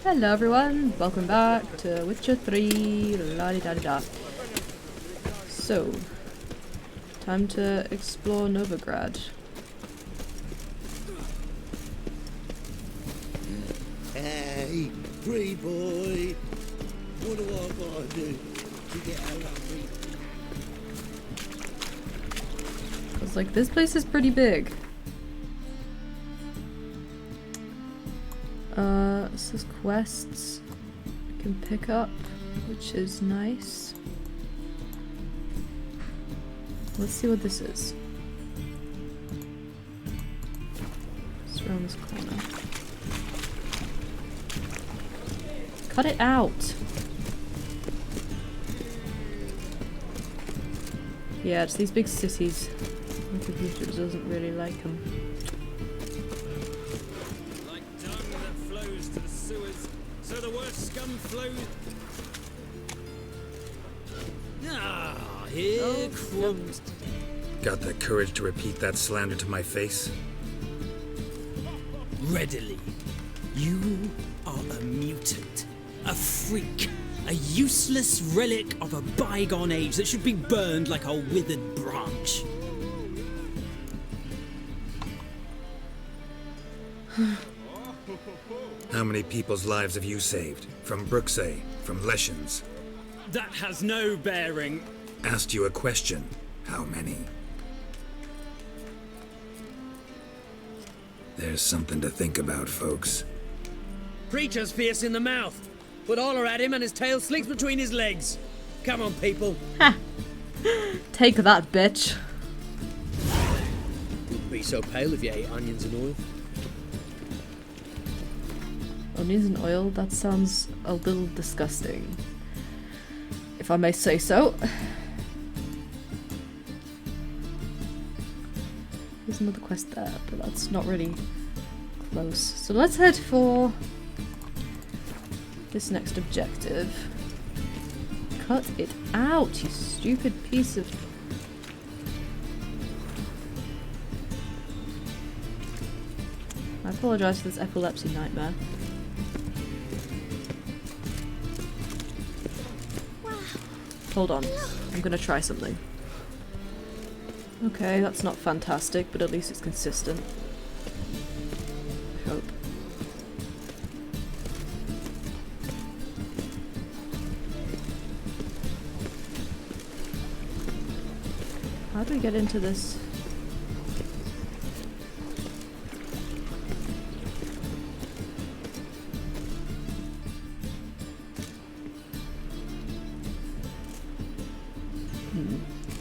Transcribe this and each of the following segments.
Hello everyone, welcome back to Witcher 3, la-di-da-di-da. So, time to explore Novigrad. Hey, free boy! What do I gotta do to get out of me? I was like, this place is pretty big. This is quests I can pick up, which is nice. Let's see what this is. It's around this corner. Cut it out! Yeah, it's these big cities. My computer doesn't really like them. So the worst scum flows. Ah, here crumbs. Got the courage to repeat that slander to my face? Readily. You are a mutant, a freak, a useless relic of a bygone age that should be burned like a withered branch. How many people's lives have you saved? From Bruxay, from Leshens? That has no bearing. Asked you a question. How many? There's something to think about, folks. Preacher's fierce in the mouth, but holler at him and his tail slinks between his legs. Come on, people. Ha! Take that, bitch. Wouldn't be so pale if you ate onions and oil. Onions and oil? That sounds a little disgusting, if I may say so. There's another quest there, but that's not really close. So let's head for this next objective. Cut it out, you stupid piece of... I apologise for this epilepsy nightmare. Hold on, I'm gonna try something. Okay, that's not fantastic, but at least it's consistent. I hope. How do we get into this?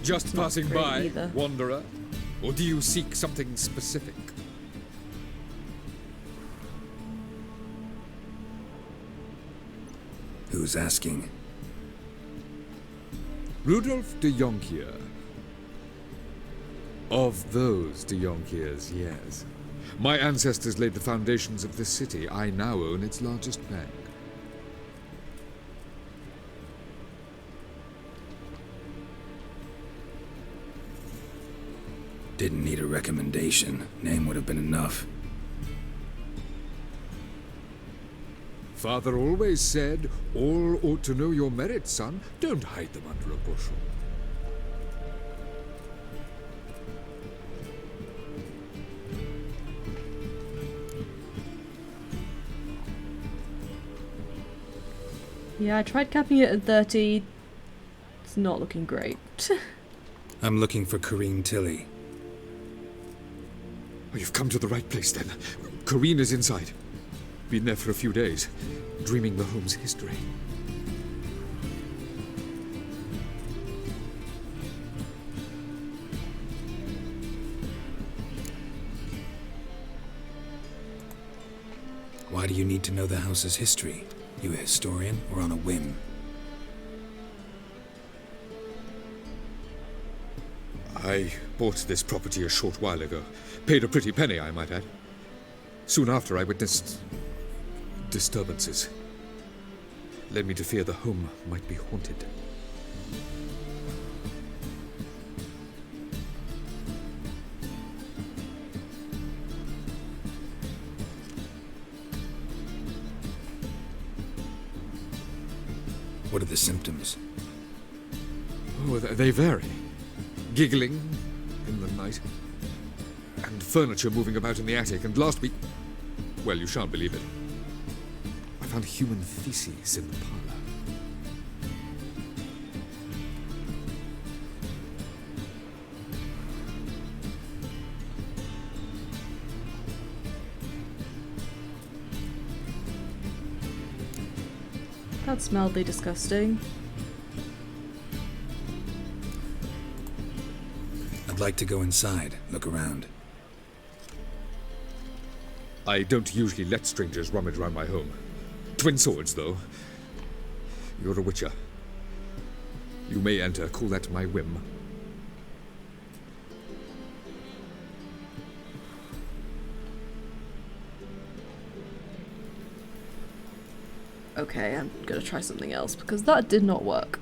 Just passing by, either. wanderer? Or do you seek something specific? Who's asking? Rudolf de Jonkier. Of those de Jonkiers, yes. My ancestors laid the foundations of this city. I now own its largest bank. Didn't need a recommendation. Name would have been enough. Father always said, all ought to know your merits, son. Don't hide them under a bushel. Yeah, I tried capping it at 30. It's not looking great. I'm looking for Corinne Tilly. Oh, you've come to the right place, then. Corinne is inside. Been there for a few days, dreaming the home's history. Why do you need to know the house's history? You a historian or on a whim? I bought this property a short while ago. Paid a pretty penny, I might add. Soon after, I witnessed disturbances. Led me to fear the home might be haunted. What are the symptoms? Oh, they vary. Giggling in the night, and furniture moving about in the attic, and last week... Well, you shan't believe it. I found human feces in the parlour. That's mildly disgusting. I'd like to go inside, look around. I don't usually let strangers rummage around my home. Twin swords, though. You're a witcher. You may enter, call that my whim. Okay, I'm gonna try something else because that did not work.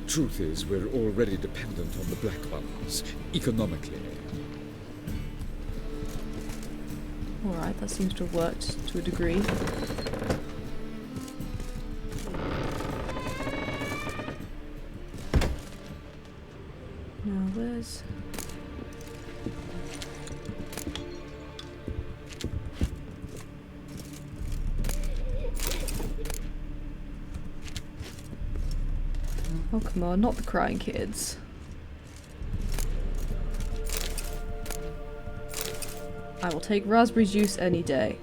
Truth is, we're already dependent on the Black Ones, economically. Alright, that seems to have worked to a degree. Now where's... Oh, come on, not the crying kids. I will take raspberry juice any day.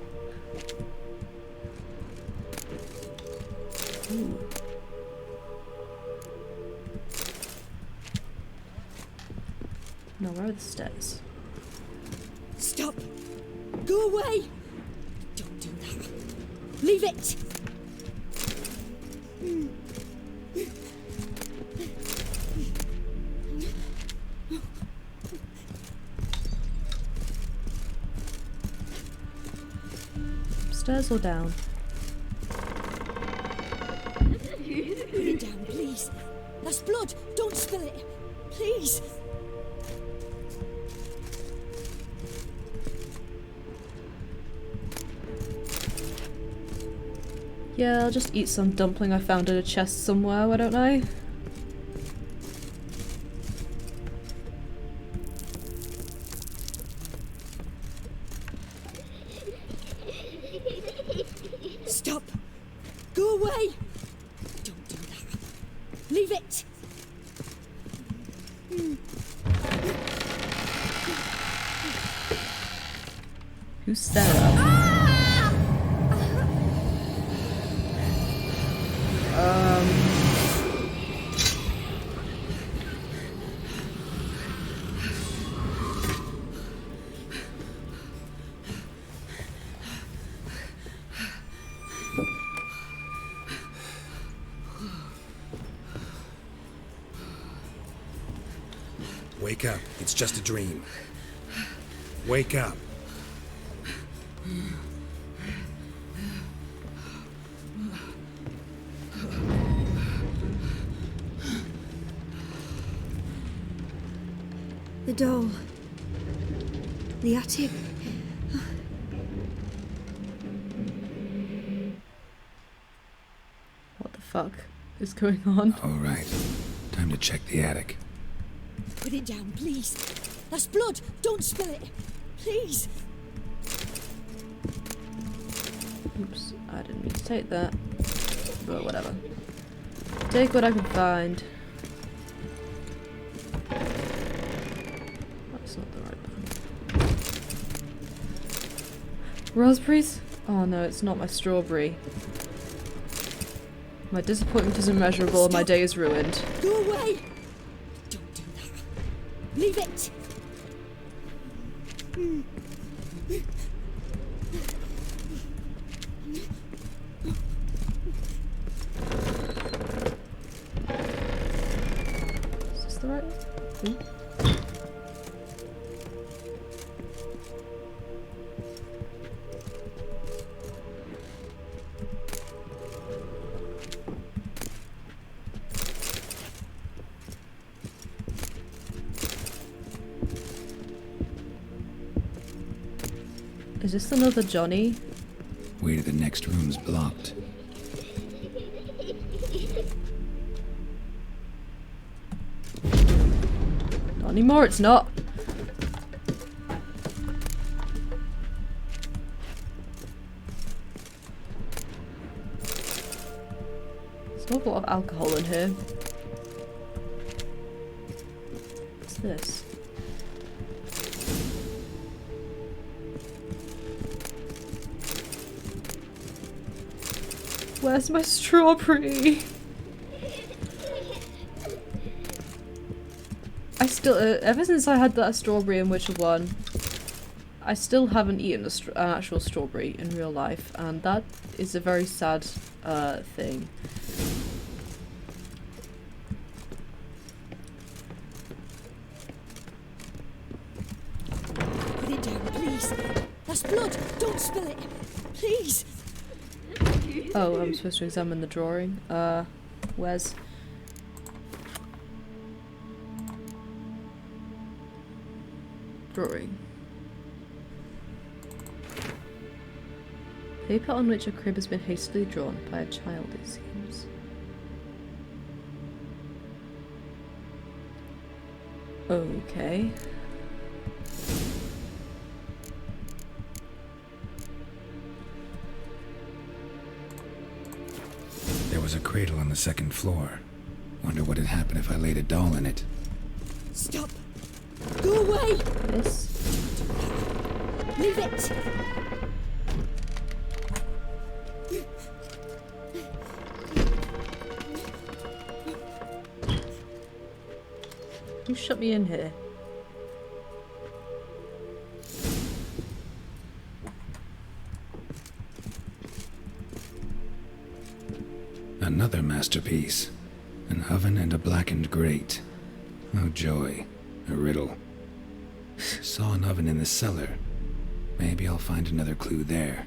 Ooh. No, where are the stairs? Stop! Go away! Don't do that. Leave it! Stairs or down? Put it down, please. That's blood. Don't spill it. Please. Yeah, I'll just eat some dumpling I found in a chest somewhere, why don't I? Stop! Go away! Don't do that. Leave it! Who's Sarah? Wake up. It's just a dream. Wake up. The doll. The attic. What the fuck is going on? All right. Time to check the attic. Put it down, please. That's blood. Don't spill it. Please. Oops, I didn't mean to take that. But whatever. Take what I can find. That's not the right one. Raspberries? Oh no, it's not my strawberry. My disappointment is immeasurable and my day is ruined. Go away! Don't do that. Leave it! Is this the right one? Is this another Johnny? Way to the next room's blocked. Not anymore, it's not. There's an awful lot of alcohol in here. What's this? Where's my strawberry? I still, ever since I had that strawberry in Witcher 1, I still haven't eaten an actual strawberry in real life, and that is a very sad thing. Put it down, please. That's blood. Don't spill it. Please. Oh, I'm supposed to examine the drawing. Where's... Drawing. Paper on which a crib has been hastily drawn by a child, it seems. Okay. There was a cradle on the second floor. Wonder what had happened if I laid a doll in it. Stop. Go away. This. Leave it. Who shut me in here? Another masterpiece. An oven and a blackened grate. Oh joy. A riddle. Saw an oven in the cellar. Maybe I'll find another clue there.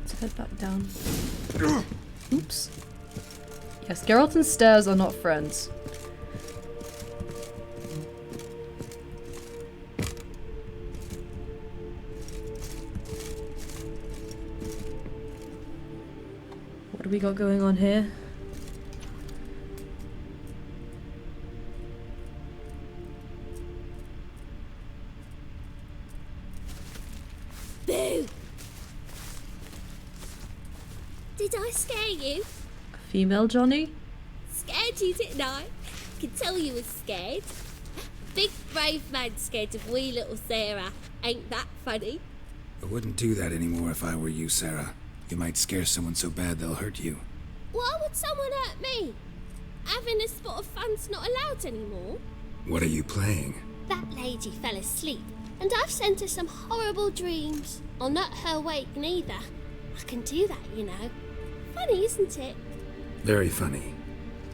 Let's head back down. Oops. Yes, Geralt and stairs are not friends. What do we got going on here? Boo! Did I scare you? A female Johnny? Scared you, didn't I? Could tell you was scared. Big brave man scared of wee little Sarah. Ain't that funny? I wouldn't do that anymore if I were you, Sarah. You might scare someone so bad they'll hurt you. Why would someone hurt me? Having a spot of fun's not allowed anymore. What are you playing? That lady fell asleep, and I've sent her some horrible dreams. I'll not her wake neither. I can do that, you know. Funny, isn't it? Very funny.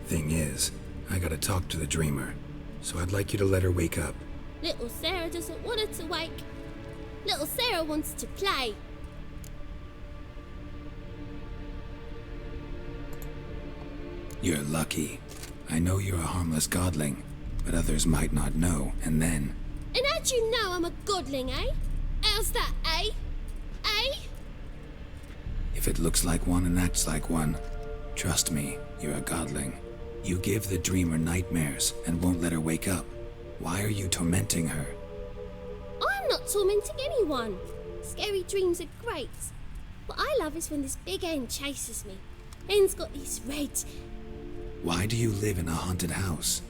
Thing is, I gotta talk to the dreamer, so I'd like you to let her wake up. Little Sarah doesn't want her to wake. Little Sarah wants to play. You're lucky. I know you're a harmless godling, but others might not know, and then... And how'd you know I'm a godling, eh? How's that, eh? Eh? If it looks like one and acts like one, trust me, you're a godling. You give the dreamer nightmares and won't let her wake up. Why are you tormenting her? I'm not tormenting anyone. Scary dreams are great. What I love is when this big hen chases me. Hen's got these red... Why do you live in a haunted house?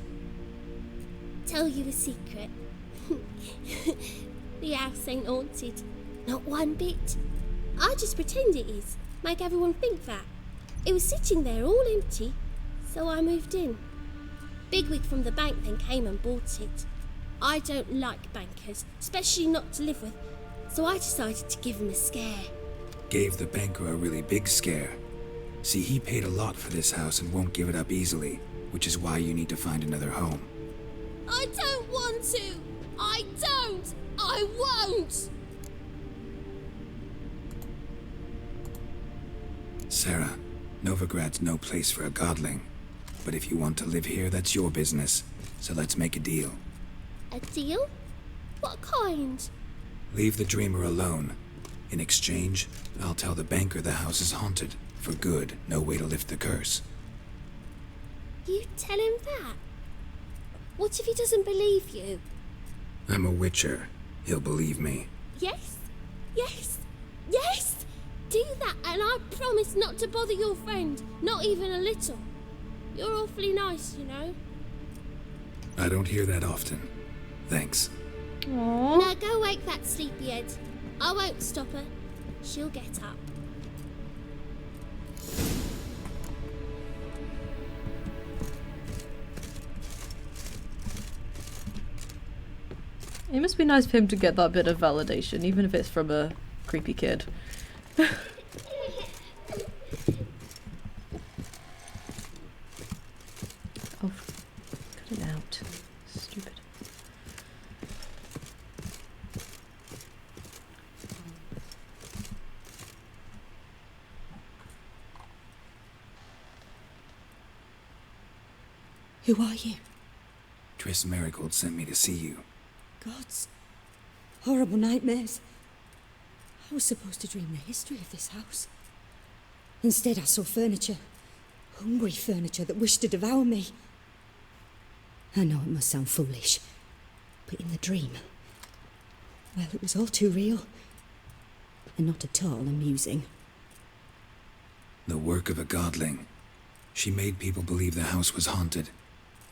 Tell you a secret. The house ain't haunted. Not one bit. I just pretend it is. Make everyone think that. It was sitting there all empty, so I moved in. bigwig from the bank then came and bought it. I don't like bankers, especially not to live with, so I decided to give him a scare. Gave the banker a really big scare. See, he paid a lot for this house and won't give it up easily, which is why you need to find another home. I don't want to! I don't! I won't! Sarah, Novigrad's no place for a godling. But if you want to live here, that's your business. So let's make a deal. A deal? What kind? Leave the dreamer alone. In exchange, I'll tell the banker the house is haunted. For good, no way to lift the curse. You tell him that? What if he doesn't believe you? I'm a witcher. He'll believe me. Yes? Yes? Yes! Do that and I promise not to bother your friend. Not even a little. You're awfully nice, you know. I don't hear that often. Thanks. Aww. Now go wake that sleepyhead. I won't stop her. She'll get up. It must be nice for him to get that bit of validation, even if it's from a creepy kid. Oh, cut it out. Stupid. Who are you? Triss Marigold sent me to see you. Gods. Horrible nightmares. I was supposed to dream the history of this house. Instead, I saw furniture. Hungry furniture that wished to devour me. I know it must sound foolish, but in the dream, well, it was all too real. And not at all amusing. The work of a godling. She made people believe the house was haunted.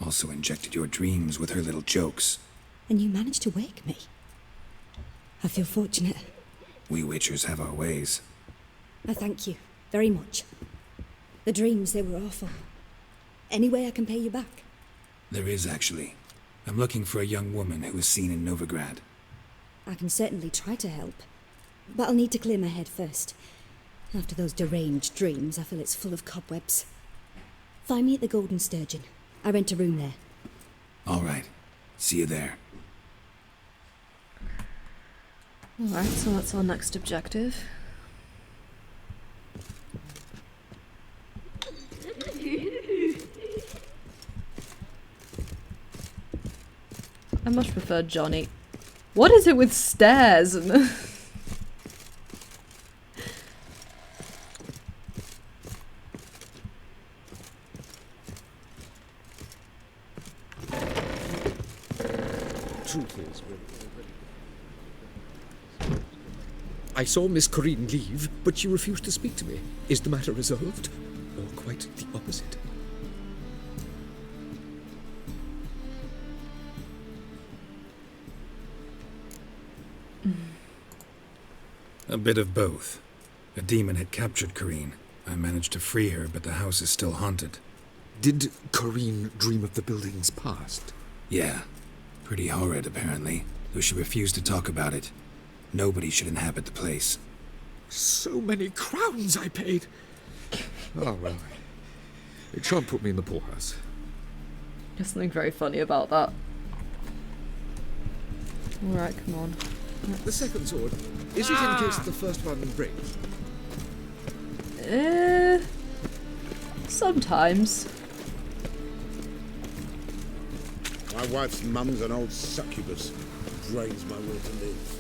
Also injected your dreams with her little jokes. And you managed to wake me. I feel fortunate. We witchers have our ways. I thank you very much. The dreams, they were awful. Any way I can pay you back? There is, actually. I'm looking for a young woman who was seen in Novigrad. I can certainly try to help. But I'll need to clear my head first. After those deranged dreams, I feel it's full of cobwebs. Find me at the Golden Sturgeon. I rent a room there. All right. See you there. Alright, so that's our next objective. I much prefer Johnny. What is it with stairs? Truth is, I saw Miss Corinne leave, but she refused to speak to me. Is the matter resolved? Or quite the opposite? A bit of both. A demon had captured Corinne. I managed to free her, but the house is still haunted. Did Corinne dream of the building's past? Yeah. Pretty horrid, apparently, though she refused to talk about it. Nobody should inhabit the place. So many crowns I paid! Oh, well. It shan't put me in the poorhouse. There's something very funny about that. Alright, come on. The second sword, is it in case the first one breaks? Sometimes. My wife's mum's an old succubus. Drains my will to live.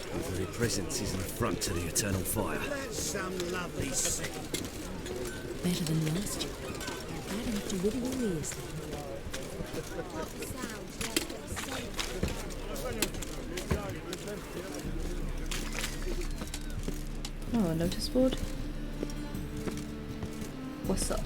Your very presence is an affront to the eternal fire. That's some lovely scene. Better than last year. I'd have to wiggle your ears then. Oh, a notice board. What's up?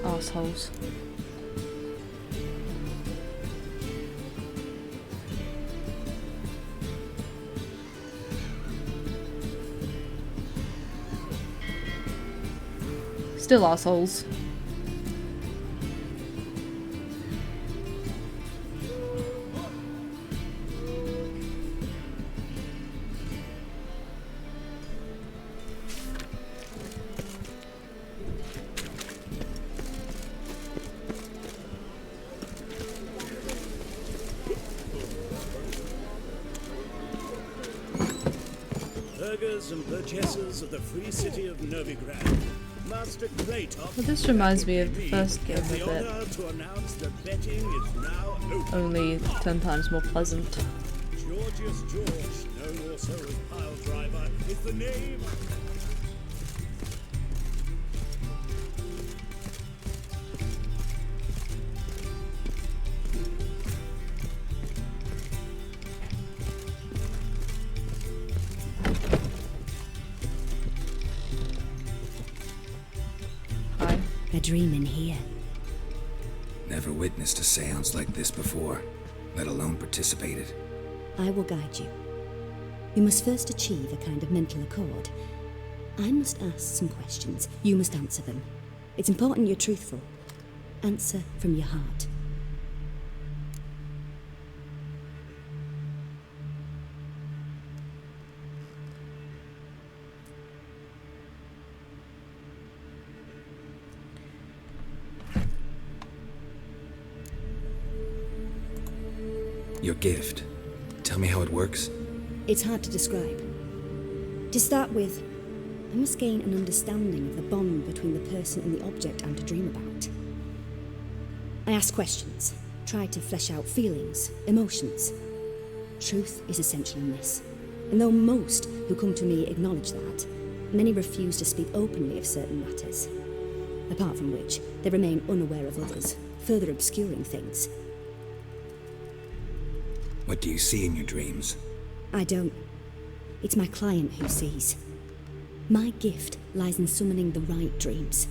Arseholes. Still arseholes. Burghers and purchasers of the free city of Novigrad. Master Claytop. Well, this reminds me of the first game a bit. To announce the betting is now open. Only 10 times more pleasant. Georgius George, known also as Pile Driver, is the name. A dream in here. Never witnessed a seance like this before, let alone participated. I will guide you. You must first achieve a kind of mental accord. I must ask some questions. You must answer them. It's important you're truthful. Answer from your heart. Your gift. Tell me how it works. It's hard to describe. To start with, I must gain an understanding of the bond between the person and the object I'm to dream about. I ask questions, try to flesh out feelings, emotions. Truth is essential in this, and though most who come to me acknowledge that, many refuse to speak openly of certain matters, apart from which they remain unaware of others, further obscuring things. What do you see in your dreams? I don't. It's my client who sees. My gift lies in summoning the right dreams.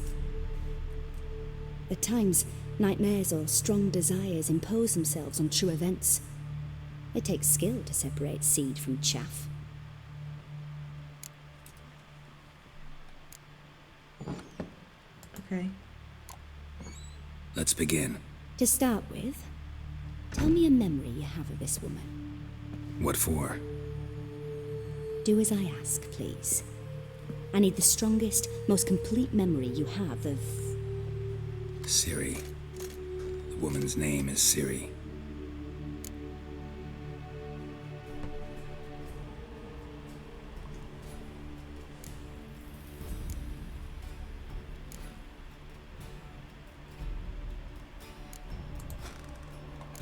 At times, nightmares or strong desires impose themselves on true events. It takes skill to separate seed from chaff. Okay. Let's begin. To start with, tell me a memory you have of this woman. What for? Do as I ask, please. I need the strongest, most complete memory you have of... Ciri. The woman's name is Ciri.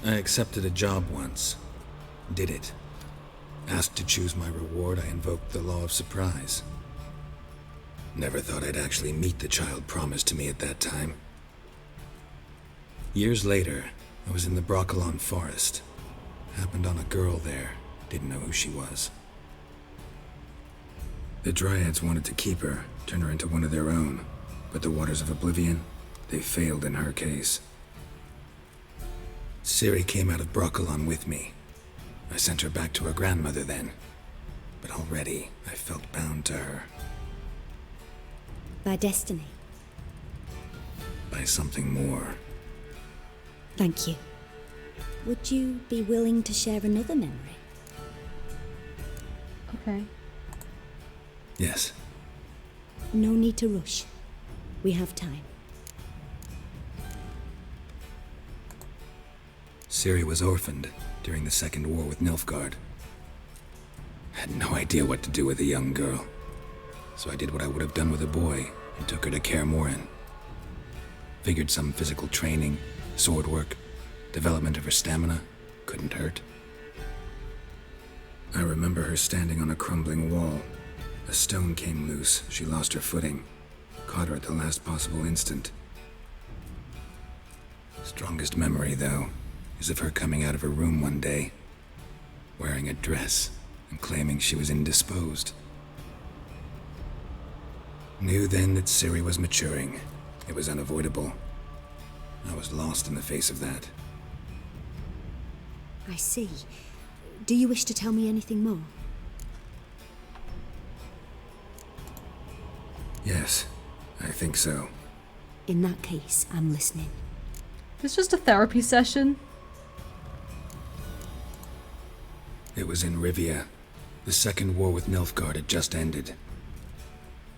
I accepted a job once. Did it. Asked to choose my reward, I invoked the law of surprise. Never thought I'd actually meet the child promised to me at that time. Years later, I was in the Broccolon forest. Happened on a girl there. Didn't know who she was. The Dryads wanted to keep her, turn her into one of their own. But the Waters of Oblivion, they failed in her case. Ciri came out of Broccolon with me. I sent her back to her grandmother then. But already, I felt bound to her. By destiny. By something more. Thank you. Would you be willing to share another memory? Okay. Yes. No need to rush. We have time. Ciri was orphaned during the Second War with Nilfgaard. Had no idea what to do with a young girl. So I did what I would have done with a boy and took her to Kaer Morhen. Figured some physical training, sword work, development of her stamina couldn't hurt. I remember her standing on a crumbling wall. A stone came loose, she lost her footing. Caught her at the last possible instant. Strongest memory, though, is of her coming out of her room one day, wearing a dress and claiming she was indisposed. Knew then that Ciri was maturing. It was unavoidable. I was lost in the face of that. I see. Do you wish to tell me anything more? Yes, I think so. In that case, I'm listening. It's just a therapy session. It was in Rivia. The second war with Nilfgaard had just ended.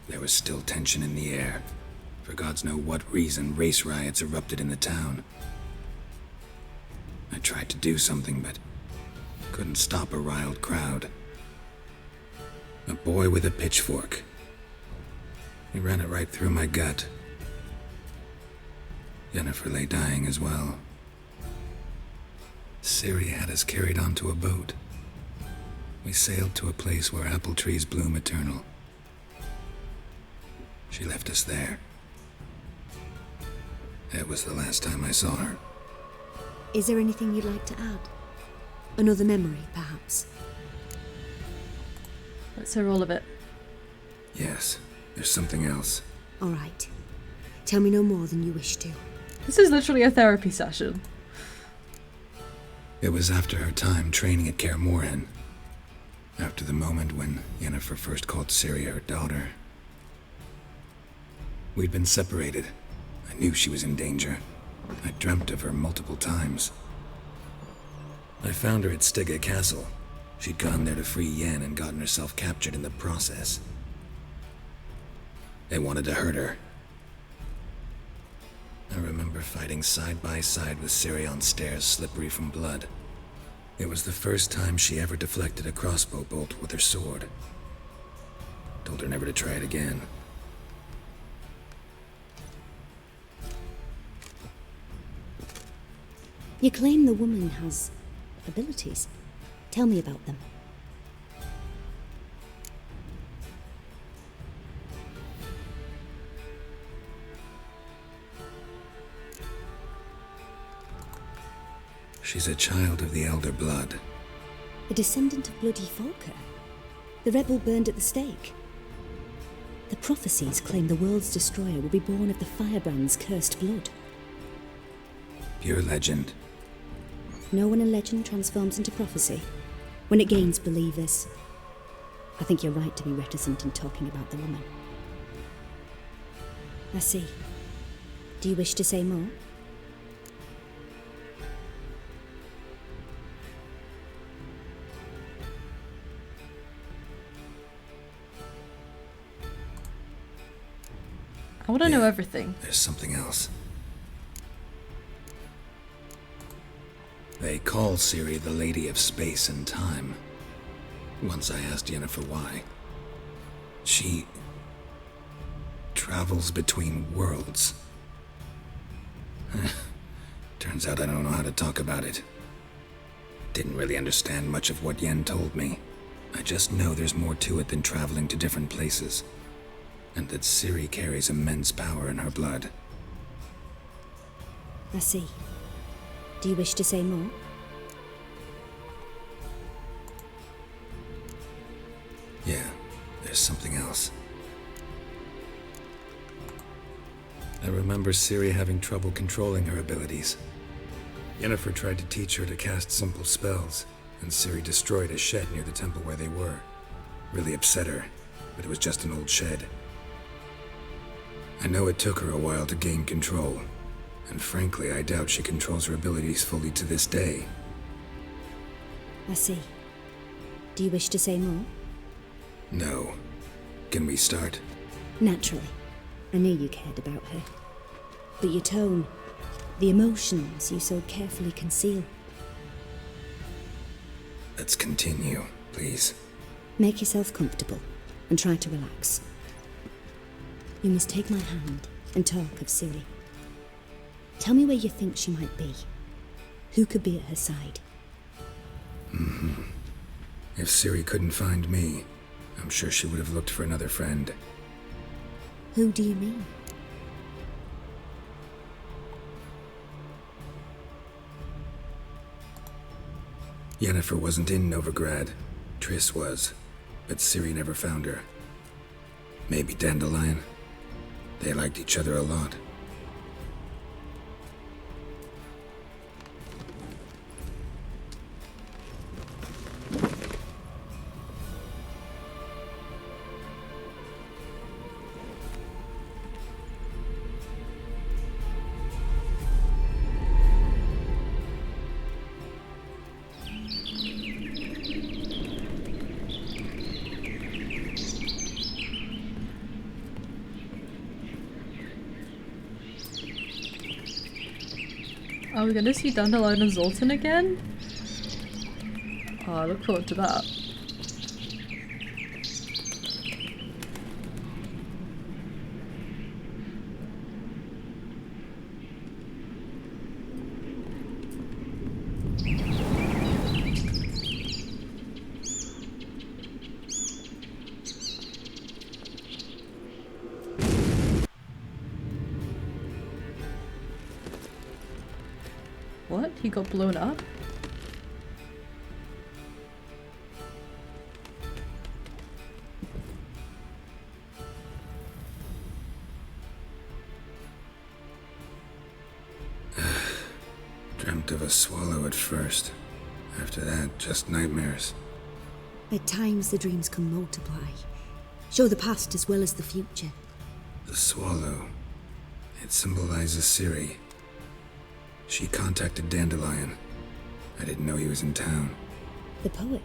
There was still tension in the air. For gods know what reason, race riots erupted in the town. I tried to do something, but couldn't stop a riled crowd. A boy with a pitchfork. He ran it right through my gut. Yennefer lay dying as well. Ciri had us carried onto a boat. We sailed to a place where apple trees bloom eternal. She left us there. It was the last time I saw her. Is there anything you'd like to add? Another memory, perhaps? Let's hear all of it. Yes, there's something else. All right. Tell me no more than you wish to. This is literally a therapy session. It was after her time training at Kaer Morhen. After the moment when Yennefer first called Ciri her daughter. We'd been separated. I knew she was in danger. I dreamt of her multiple times. I found her at Stygga Castle. She'd gone there to free Yen and gotten herself captured in the process. They wanted to hurt her. I remember fighting side by side with Ciri on stairs slippery from blood. It was the first time she ever deflected a crossbow bolt with her sword. Told her never to try it again. You claim the woman has abilities. Tell me about them. She's a child of the Elder Blood. A descendant of bloody Volker. The rebel burned at the stake. The prophecies claim the world's destroyer will be born of the firebrand's cursed blood. Pure legend. Know when a legend transforms into prophecy? When it gains believers. I think you're right to be reticent in talking about the woman. I see. Do you wish to say more? I want to know everything. There's something else. They call Ciri the Lady of Space and Time. Once I asked Yennefer why. She travels between worlds. Turns out I don't know how to talk about it. Didn't really understand much of what Yen told me. I just know there's more to it than traveling to different places. And that Ciri carries immense power in her blood. I see. Do you wish to say more? Yeah, there's something else. I remember Ciri having trouble controlling her abilities. Yennefer tried to teach her to cast simple spells, and Ciri destroyed a shed near the temple where they were. Really upset her, but it was just an old shed. I know it took her a while to gain control, and frankly, I doubt she controls her abilities fully to this day. I see. Do you wish to say more? No. Can we start? Naturally. I knew you cared about her. But your tone, the emotions you so carefully conceal. Let's continue, please. Make yourself comfortable and try to relax. You must take my hand and talk of Ciri. Tell me where you think she might be. Who could be at her side? If Ciri couldn't find me, I'm sure she would have looked for another friend. Who do you mean? Yennefer wasn't in Novigrad. Triss was, but Ciri never found her. Maybe Dandelion? They liked each other a lot. Are we gonna see Dandelion and Zoltan again? Oh, I look forward to that. What? He got blown up? Dreamt of a swallow at first. After that, just nightmares. At times the dreams can multiply. Show the past as well as the future. The swallow. It symbolizes Ciri. She contacted Dandelion. I didn't know he was in town. The poet.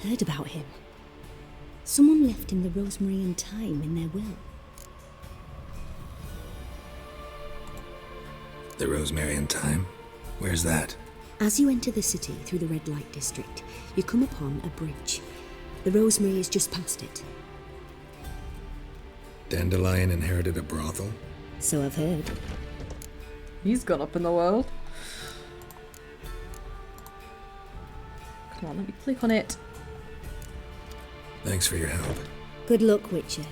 Heard about him. Someone left him the rosemary and thyme in their will. The rosemary and thyme? Where's that? As you enter the city through the red light district, you come upon a bridge. The rosemary is just past it. Dandelion inherited a brothel? So I've heard. He's gone up in the world. Come on, let me click on it. Thanks for your help. Good luck, Witcher.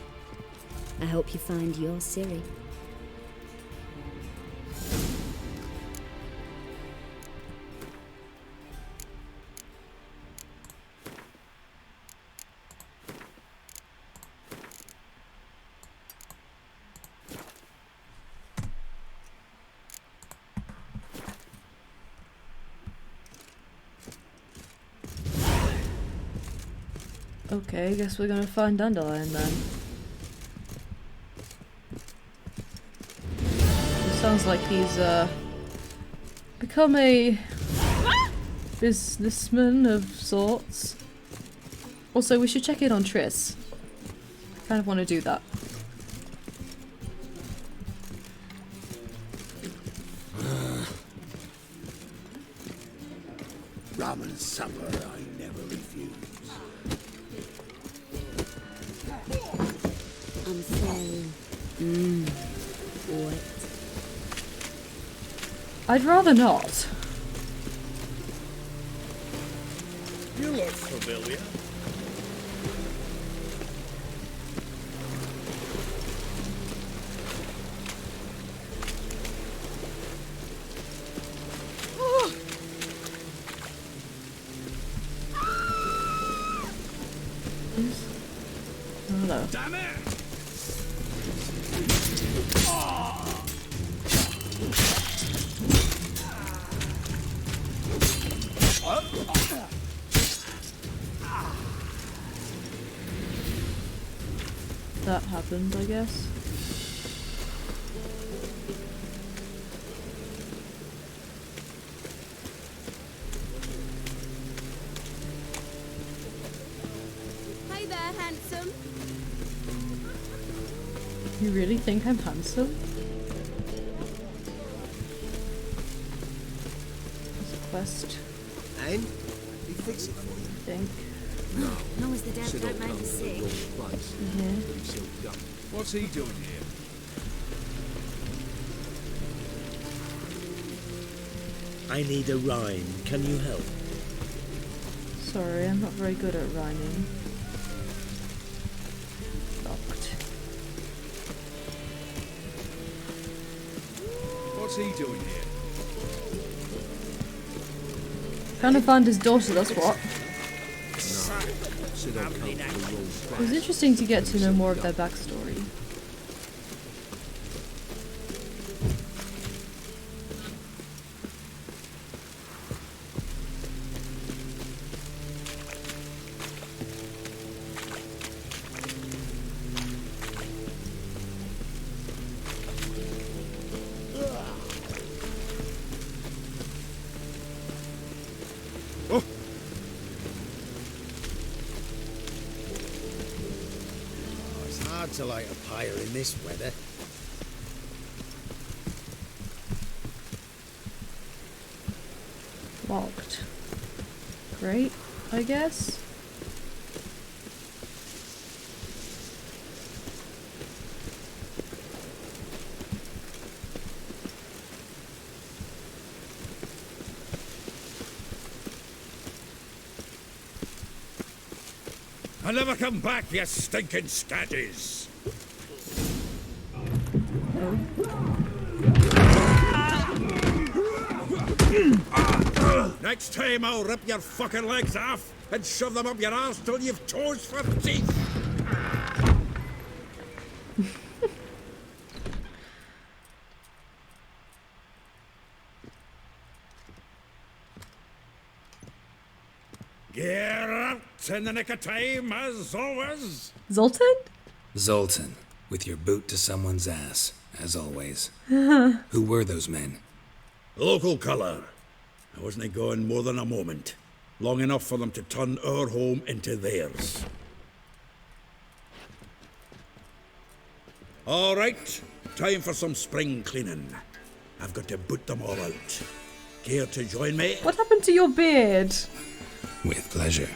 I hope you find your Ciri. Okay, I guess we're gonna find Dandelion then. It sounds like he's become a businessman of sorts. Also, we should check in on Triss. I kind of want to do that. Ramen supper I never refuse. I'm so... wet. I'd rather not. You look familiar. Hello. Damn it! That happened, I guess. Hey there, handsome. You really think I'm handsome? There's a quest, And he fix it for you. I think. As long as the devs don't make us sick. Yeah. What's he doing here? I need a rhyme. Can you help? Sorry, I'm not very good at rhyming. Locked. What's he doing here? Trying to find his daughter, that's what. Sit uncomfortable. It was interesting to get to know more of their backstory. hard to light a pyre in this weather. Locked. Great, I guess. I'll never come back, you stinking scatties! Next time I'll rip your fucking legs off and shove them up your arse till you've toes for teeth! Get out in the nick of time, as always! Zoltan? Zoltan, with your boot to someone's ass, as always. Who were those men? Local colour. I wasn't gone more than a moment. Long enough for them to turn our home into theirs. All right, time for some spring cleaning. I've got to boot them all out. Care to join me? What happened to your beard? With pleasure.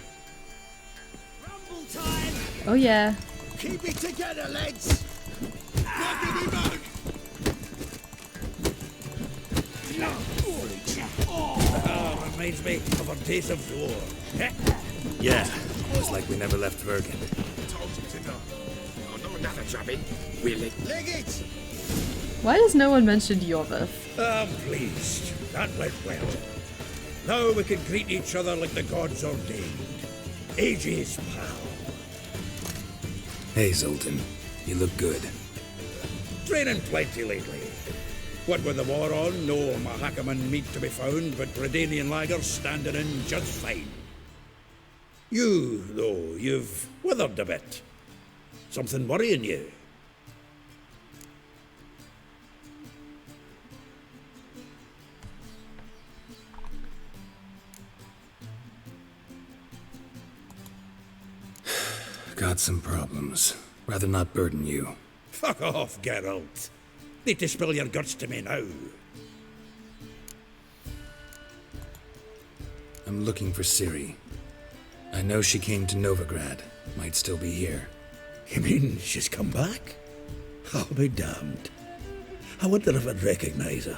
Rumble time! Oh yeah. Keep it together, lads! Knock him out! Reminds me of our days of war. Yeah, it was like we never left Bergen. Told you to know. Oh, no, another jobbing. Really? Leg it! Why has no one mentioned Yorvith? I'm pleased. That went well. Now we can greet each other like the gods ordained. Ages, pal. Hey, Zoltan. You look good. Training plenty lately. What with the war on, no Mahakaman meat to be found, but Redanian lagers standing in just fine. You, though, you've withered a bit. Something worrying you? Got some problems. Rather not burden you. Fuck off, Geralt. Need to spill your guts to me now. I'm looking for Ciri. I know she came to Novigrad. Might still be here. You mean she's come back? I'll be damned. I wonder if I'd recognize her.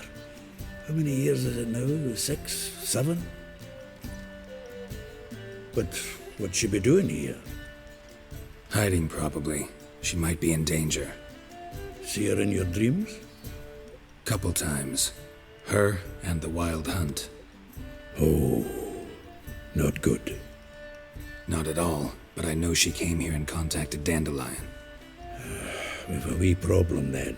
How many years is it now? 6, 7? But what'd she be doing here? Hiding, probably. She might be in danger. See her in your dreams? Couple times. Her and the Wild Hunt. Oh, not good. Not at all, but I know she came here and contacted Dandelion. We've a wee problem then.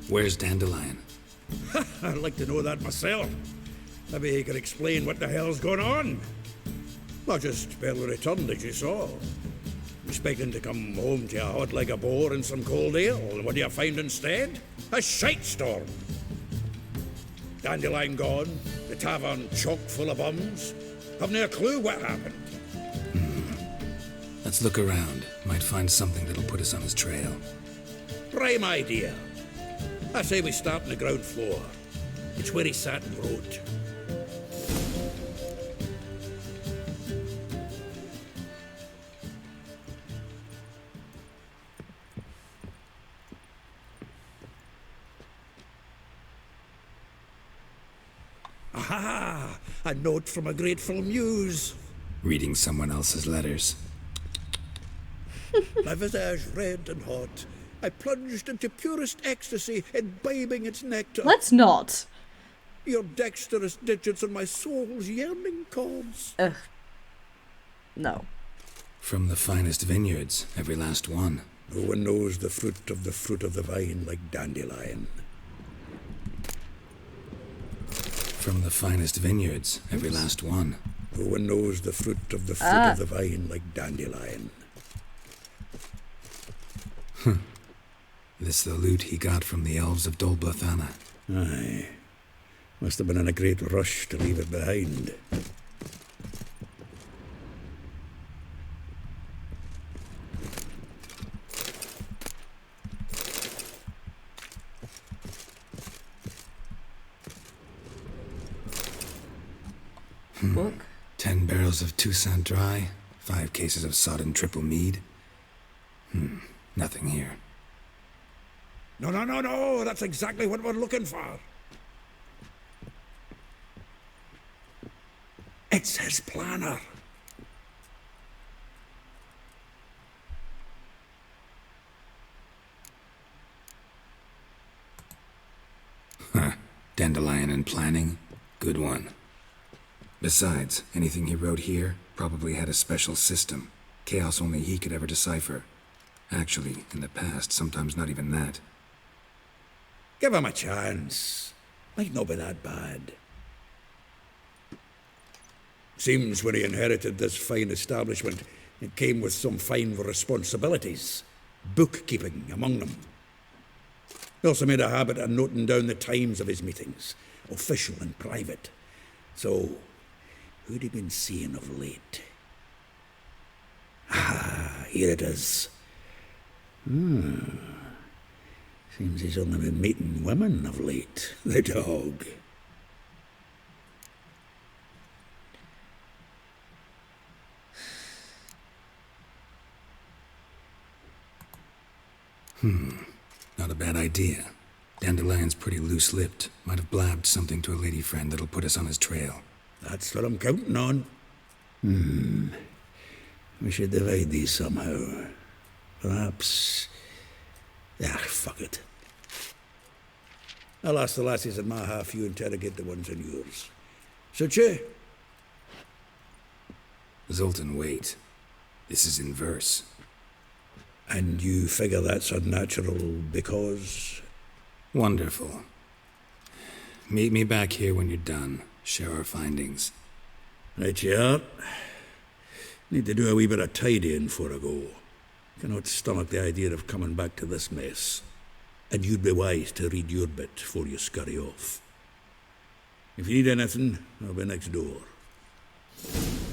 Where's Dandelion? I'd like to know that myself. Maybe he could explain what the hell's going on. I just barely returned, as you saw. Expecting to come home to a hot like a boar and some cold ale, and what do you find instead? A shite storm. Dandelion gone, the tavern chock full of bums. Have no clue what happened. Let's look around. Might find something that'll put us on his trail. Prime idea. I say we start on the ground floor. It's where he sat and wrote. Aha! A note from a grateful muse. Reading someone else's letters. My visage red and hot. I plunged into purest ecstasy, imbibing its nectar. Let's not. Your dexterous digits on my soul's yearning chords. Ugh. No. From the finest vineyards, every last one. No one knows the fruit of the vine like Dandelion. From the finest vineyards, every last one. No one knows the fruit of the vine like Dandelion. This the loot he got from the elves of Dolbothana. Aye. Must have been in a great rush to leave it behind. Book. 10 barrels of Toussaint Dry, 5 cases of sodden triple mead. Nothing here. No, that's exactly what we're looking for. It's his planner. Dandelion and planning? Good one. Besides, anything he wrote here probably had a special system. Chaos only he could ever decipher. Actually, in the past, sometimes not even that. Give him a chance. Might not be that bad. Seems when he inherited this fine establishment, it came with some fine responsibilities. Bookkeeping among them. He also made a habit of noting down the times of his meetings, official and private. So, who'd he been seeing of late? Ah, here it is. Seems he's only been meeting women of late, the dog. Not a bad idea. Dandelion's pretty loose-lipped. Might have blabbed something to a lady friend that'll put us on his trail. That's what I'm counting on. We should divide these somehow. Perhaps... fuck it. I'll ask the lassies in my half, you interrogate the ones in yours. Suit you? Zoltan, wait. This is in verse. And you figure that's unnatural because... Wonderful. Meet me back here when you're done. Share our findings. Right you are. Need to do a wee bit of tidying before I go. Cannot stomach the idea of coming back to this mess. And you'd be wise to read your bit before you scurry off. If you need anything, I'll be next door.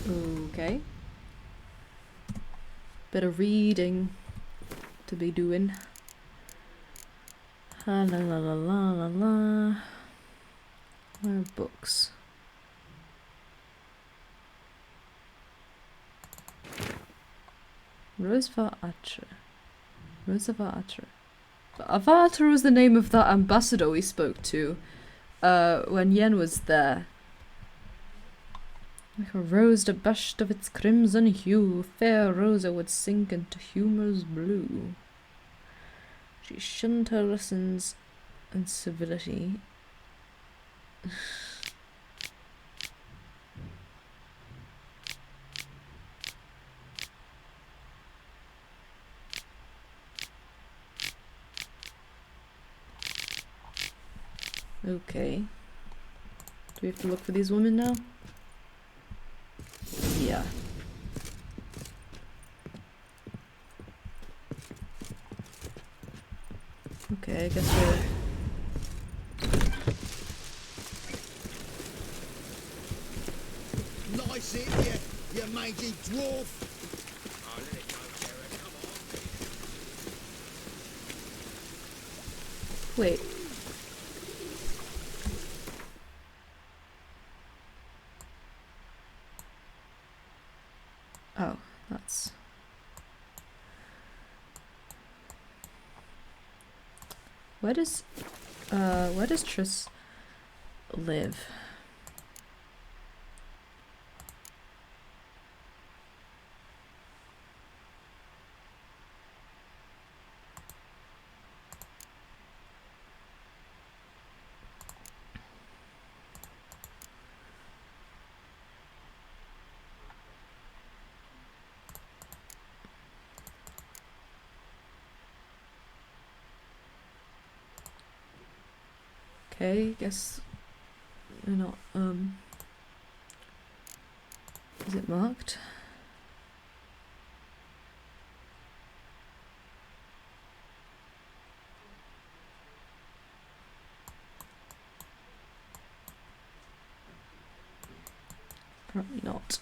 Okay. Bit of reading to be doing. La la la la la la. Where are books? Rosa Atre. Atre was the name of that ambassador we spoke to when Yen was there. Like a rose abashed of its crimson hue, fair Rosa would sink into humour's blue. She shunned her lessons and civility. Okay. Do we have to look for these women now? Yeah. Okay, I guess we're... Nice it, you mangy dwarf. Oh, let it go, Sarah, come on. Wait. Oh, that's... where does Triss live? Okay, guess we're not, is it marked? Apparently not.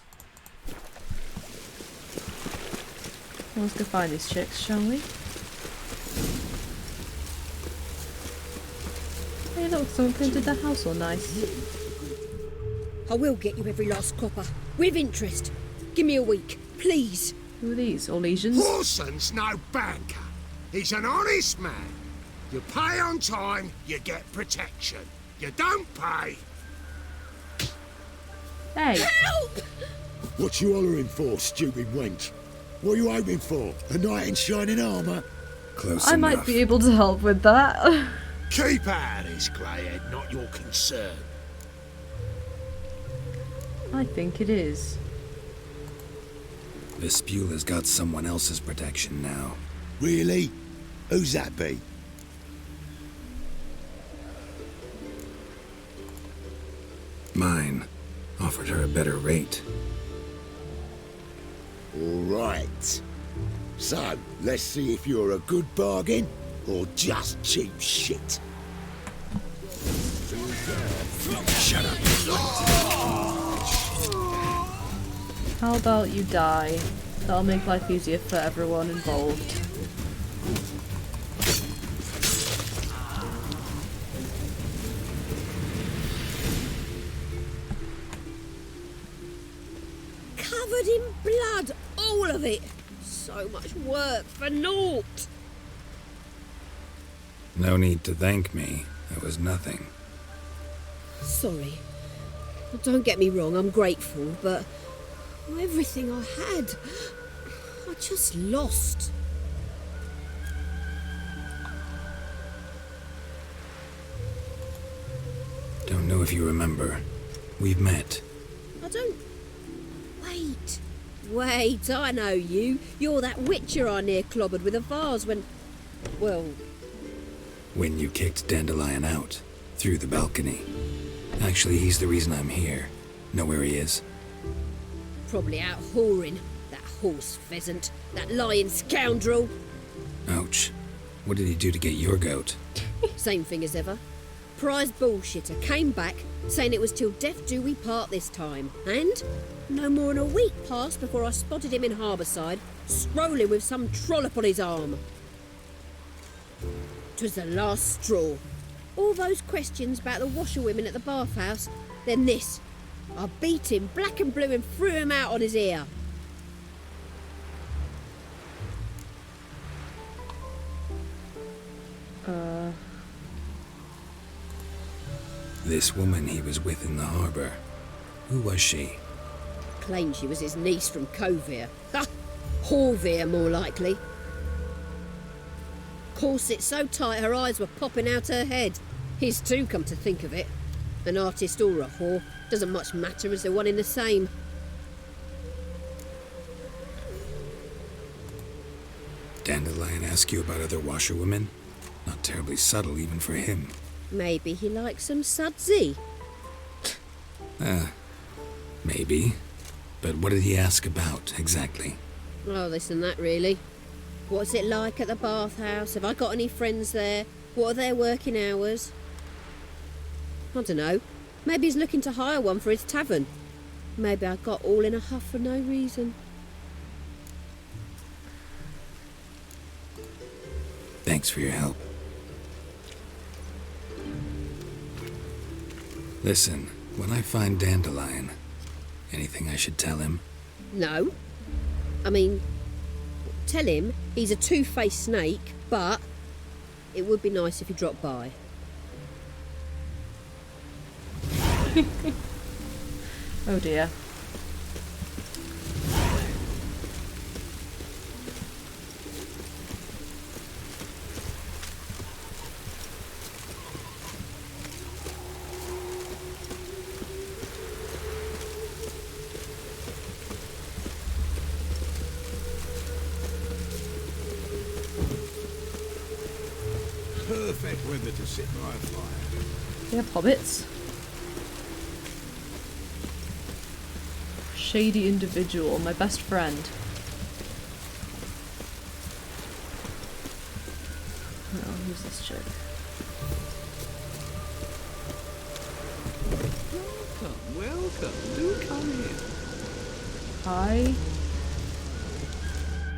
Well, let's go find these chicks, shall we? Hey look, someone painted their house all nice. I will get you every last copper. With interest. Give me a week, please. Who are these? All legions? Horson's no banker. He's an honest man. You pay on time, you get protection. You don't pay. Hey! Help! What you hollering for, stupid wench? What are you hoping for? A knight in shining armour? Close I enough. might be able to help with that. Keep out of this, greyhead, not your concern. I think it is. Vespula's got someone else's protection now. Really? Who's that be? Mine. Offered her a better rate. All right. So, let's see if you're a good bargain or just cheap shit. Shut up. How about you die? That'll make life easier for everyone involved. Covered in blood, all of it. So much work for naught. No need to thank me. It was nothing. Sorry. Don't get me wrong, I'm grateful, but everything I had, I just lost. Don't know if you remember. We've met. I don't... Wait, I know you. You're that witcher I near clobbered with a vase when... Well... When you kicked Dandelion out. Through the balcony. Actually, he's the reason I'm here. Know where he is? Probably out whoring. That horse pheasant. That lying scoundrel. Ouch. What did he do to get your goat? Same thing as ever. Prize bullshitter came back, saying it was till death do we part this time. And no more than a week passed before I spotted him in Harbourside, strolling with some trollop on his arm. 'Twas the last straw. All those questions about the washerwomen at the bathhouse, then this. I beat him black and blue and threw him out on his ear. This woman he was with in the harbour. Who was she? Claimed she was his niece from Kovir. Ha! Horvir, more likely. Corset so tight her eyes were popping out her head. His too, come to think of it. An artist or a whore, doesn't much matter as they're one in the same. Dandelion ask you about other washerwomen? Not terribly subtle even for him. Maybe he likes some sudsy. Maybe. But what did he ask about, exactly? Oh, this and that, really. What's it like at the bathhouse? Have I got any friends there? What are their working hours? I don't know. Maybe he's looking to hire one for his tavern. Maybe I got all in a huff for no reason. Thanks for your help. Listen, when I find Dandelion, anything I should tell him? No. I mean, tell him he's a two-faced snake, but it would be nice if he dropped by. Oh dear. Perfect weather to sit by a fire. Yeah, hobbits. Shady individual, my best friend. Oh, who's this chick? Welcome, welcome. Do come in. Hi.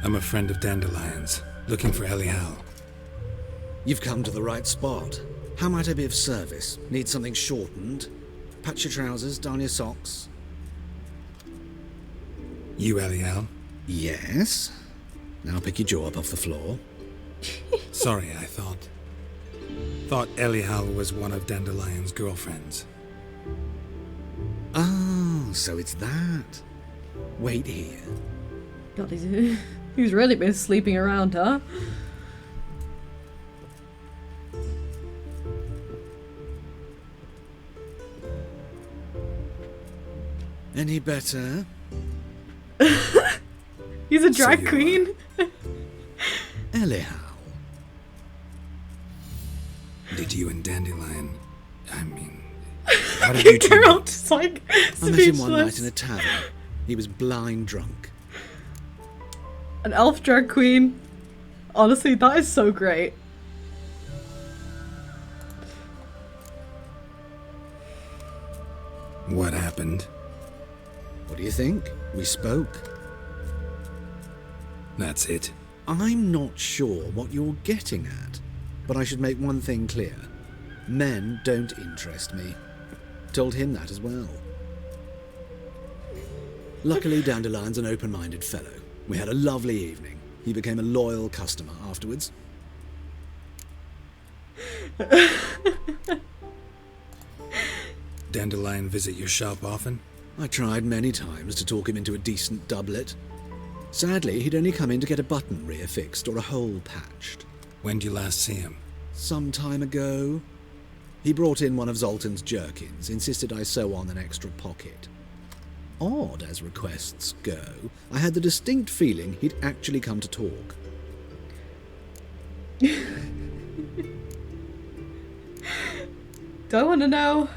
I'm a friend of Dandelion's, looking for Elial. You've come to the right spot. How might I be of service? Need something shortened? Patch your trousers, darn your socks. You Elial? Yes. Now pick your jaw up off the floor. Sorry, I thought Elial was one of Dandelion's girlfriends. Oh, so it's that. Wait here. God, he's really been sleeping around, huh? Any better? He's a drag queen. Elial. Did you and Dandelion... I mean... How did you two... Geralt just like I met him one night speechless. in a tavern. He was blind drunk. An elf drag queen. Honestly, that is so great. What happened? What do you think? We spoke. That's it. I'm not sure what you're getting at, but I should make one thing clear. Men don't interest me. Told him that as well. Luckily, Dandelion's an open-minded fellow. We had a lovely evening. He became a loyal customer afterwards. Dandelion visit your shop often? I tried many times to talk him into a decent doublet. Sadly, he'd only come in to get a button reaffixed or a hole patched. When did you last see him? Some time ago. He brought in one of Zoltan's jerkins, insisted I sew on an extra pocket. Odd as requests go, I had the distinct feeling he'd actually come to talk. Do I want to know?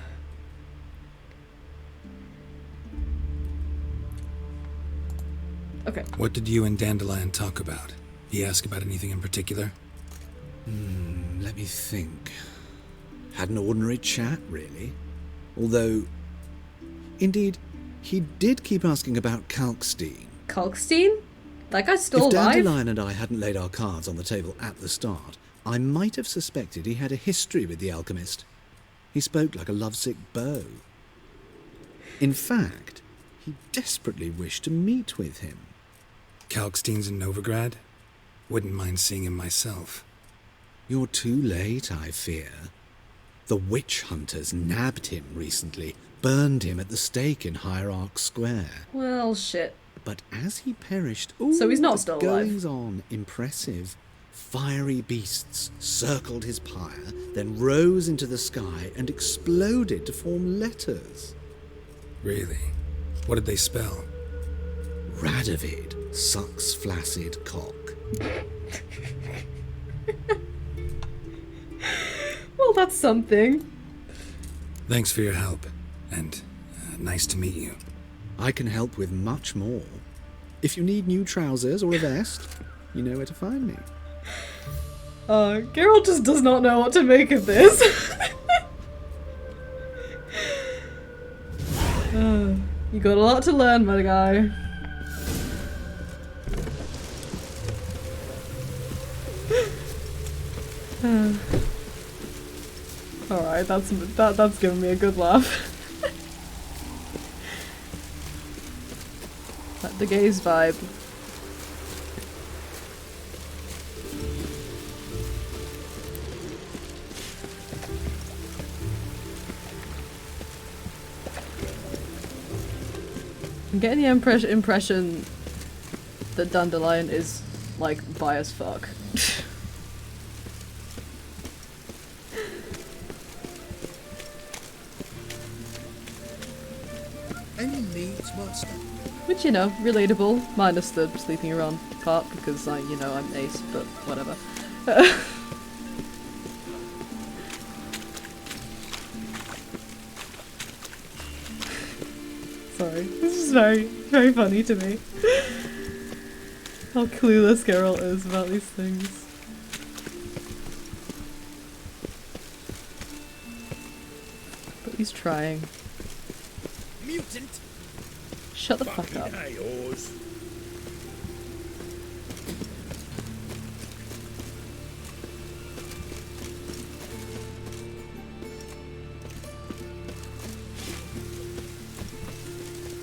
Okay. What did you and Dandelion talk about? He asked about anything in particular? Let me think. Had an ordinary chat, really. Although, indeed, he did keep asking about Kalkstein. Kalkstein? That guy's still If alive? Dandelion and I hadn't laid our cards on the table at the start, I might have suspected he had a history with the alchemist. He spoke like a lovesick beau. In fact, he desperately wished to meet with him. Kalkstein's in Novigrad? Wouldn't mind seeing him myself. You're too late, I fear. The witch hunters nabbed him recently, burned him at the stake in Hierarch Square. Well, shit. But as he perished, So he's not the still alive. goings on impressive. Fiery beasts circled his pyre, then rose into the sky and exploded to form letters. Really? What did they spell? Radovid sucks flaccid cock. Well, that's something. Thanks for your help, and nice to meet you. I can help with much more. If you need new trousers or a vest, you know where to find me. Geralt just does not know what to make of this. You got a lot to learn, my guy. Alright, that's giving me a good laugh. Like the gaze vibe. I'm getting the impression that Dandelion is, like, bi as fuck. Any needs, master? Which, you know, relatable, minus the sleeping around part, because, you know, I'm ace, but whatever. Sorry, this is very, very funny to me. How clueless Geralt is about these things. But he's trying. Mutant! Shut the fuck up. Yours.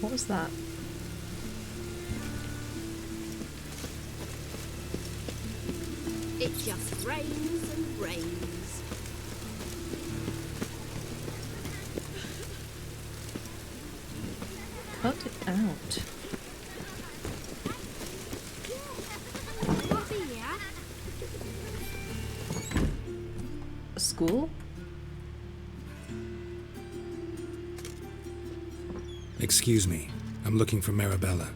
What was that? It just rains and rains. Cut it out. What's here? A school? Excuse me. I'm looking for Marabella.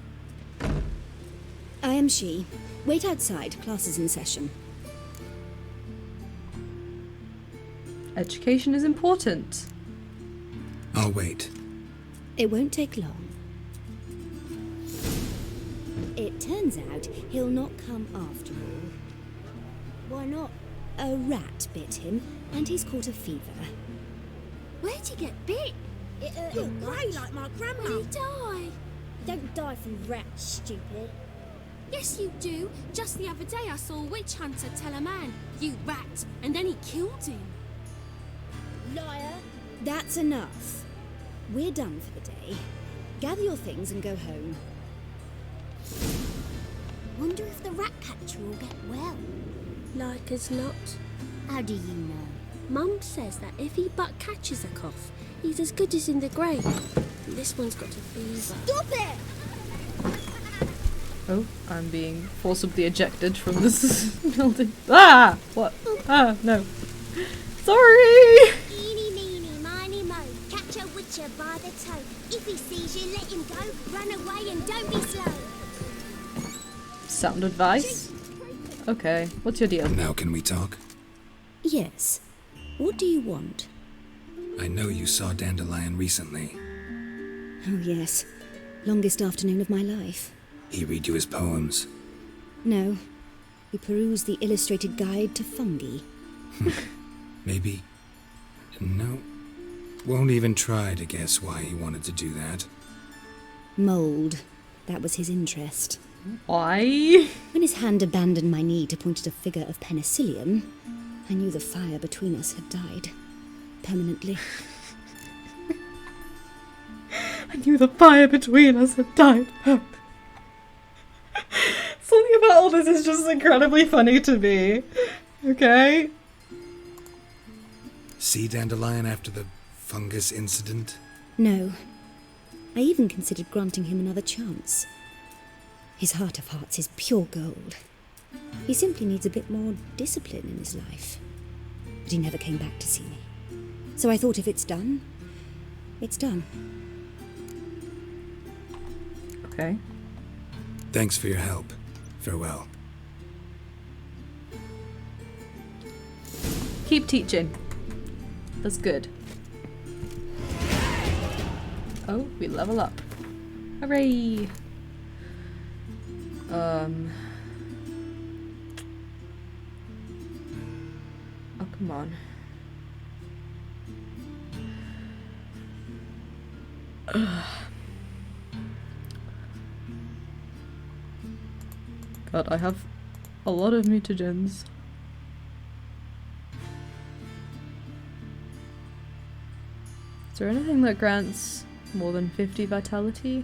I am she. Wait outside. Class is in session. Education is important. I'll wait. It won't take long. It turns out he'll not come after all. Why not? A rat bit him, and he's caught a fever. Where'd you get bit? You're grey like my grandma. Will you die? You don't die from rats, stupid. Yes, you do. Just the other day I saw a witch hunter tell a man, "You rat," and then he killed him. Liar. That's enough. We're done for the day. Gather your things and go home. Wonder if the rat catcher will get well. Like as not. How do you know? Mum says that if he but catches a cough, he's as good as in the grave. And this one's got a fever. Stop it! Oh, I'm being forcibly ejected from this building. Ah! What? Ah, no. Sorry! Eeny, meeny, miny, mo. Catch a witcher by the toe. If he sees you, let him go. Run away and don't be slow. Sound advice? Okay, what's your deal? Now can we talk? Yes. What do you want? I know you saw Dandelion recently. Oh, yes. Longest afternoon of my life. He read you his poems. No. We perused the illustrated guide to fungi. Maybe. No. Won't even try to guess why he wanted to do that. Mold. That was his interest. Why? When his hand abandoned my knee to point at a figure of penicillium, I knew the fire between us had died. Permanently. I knew the fire between us had died. Something about all this is just incredibly funny to me. Okay? See Dandelion after the fungus incident? No. I even considered granting him another chance. His heart of hearts is pure gold. He simply needs a bit more discipline in his life. But he never came back to see me. So I thought if it's done, it's done. Okay. Thanks for your help. Farewell. Keep teaching. That's good. Oh, we level up. Hooray! Oh, come on. God, I have a lot of mutagens. Is there anything that grants more than 50 vitality?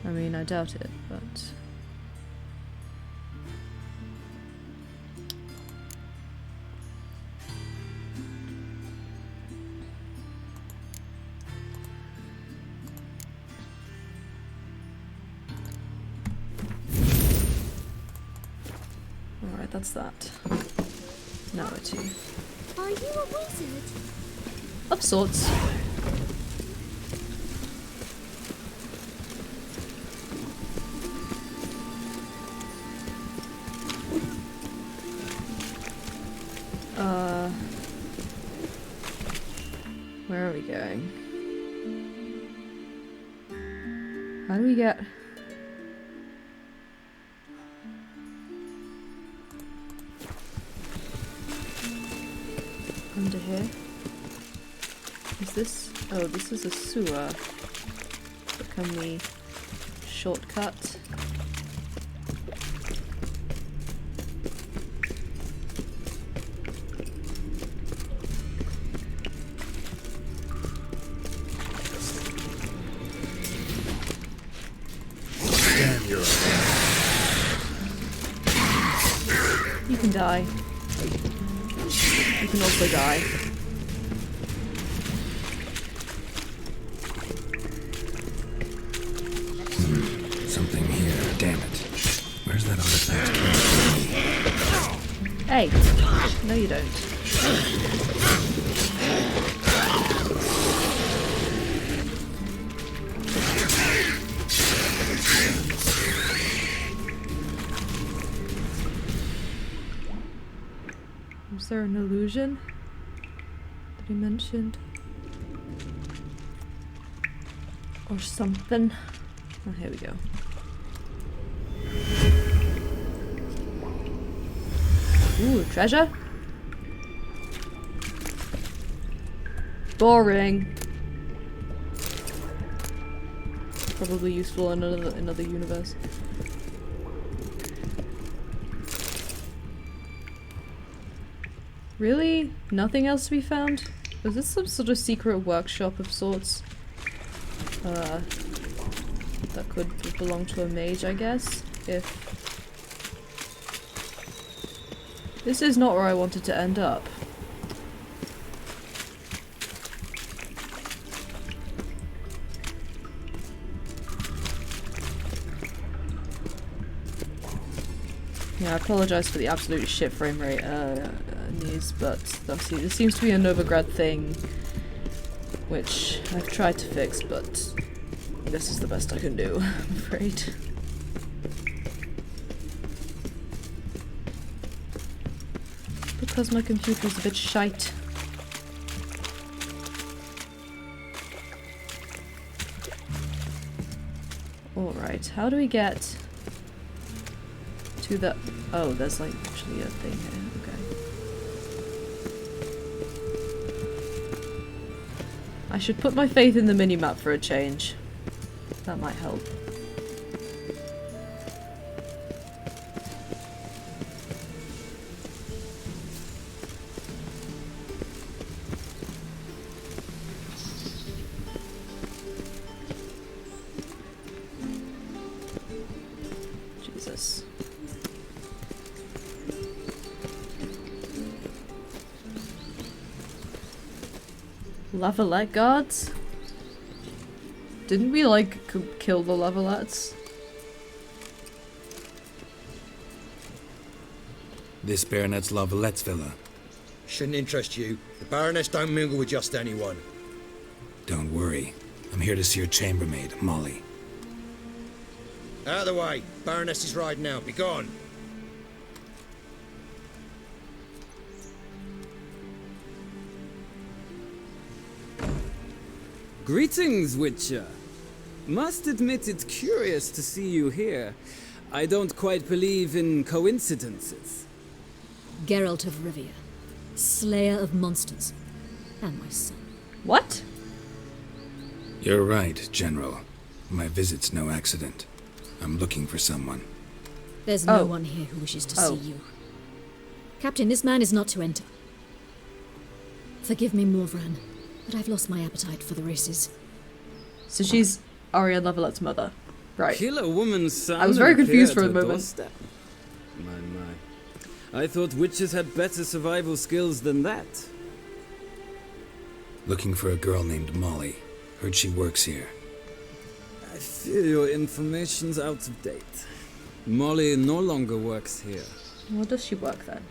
I mean, I doubt it, but... Alright, that's that. Now where to? Are you a wizard? Of sorts. Where are we going? How do we get... under here? Is this... oh, this is a sewer. But can Can we shortcut? You can die. You can also die. Something here. Damn it. Where's that artifact? Hey! No you don't. Was there an illusion that he mentioned? Or something? Oh, here we go. Ooh, treasure? Boring. Probably useful in another universe. Really? Nothing else to be found? Was this some sort of secret workshop of sorts? That could belong to a mage, I guess? If... This is not where I wanted to end up. Yeah, I apologise for the absolute shit frame rate news, but obviously this seems to be a Novigrad thing, which I've tried to fix, but this is the best I can do, I'm afraid. Because my computer's a bit shite. Alright, how do we get to the... Oh, there's like actually a thing here, okay. I should put my faith in the minimap for a change. That might help. Jesus. Lavalette guards? Didn't we, like, kill the Lavalettes? This Baronet's Lavalette's villa. Shouldn't interest you. The Baroness don't mingle with just anyone. Don't worry. I'm here to see your chambermaid, Molly. Out of the way. Baroness is riding out. Be gone. Greetings, Witcher. Must admit it's curious to see you here. I don't quite believe in coincidences. Geralt of Rivia, slayer of monsters, and my son. What? You're right, General. My visit's no accident. I'm looking for someone. There's no one here who wishes to see you. Captain, this man is not to enter. Forgive me, Morvran, but I've lost my appetite for the races. So she's Arya Lavalette's mother. Right. Kill a woman's son. I was very confused for a moment. Doorstep. My. I thought witches had better survival skills than that. Looking for a girl named Molly. Heard she works here. I fear your information's out of date. Molly no longer works here. Where does she work then?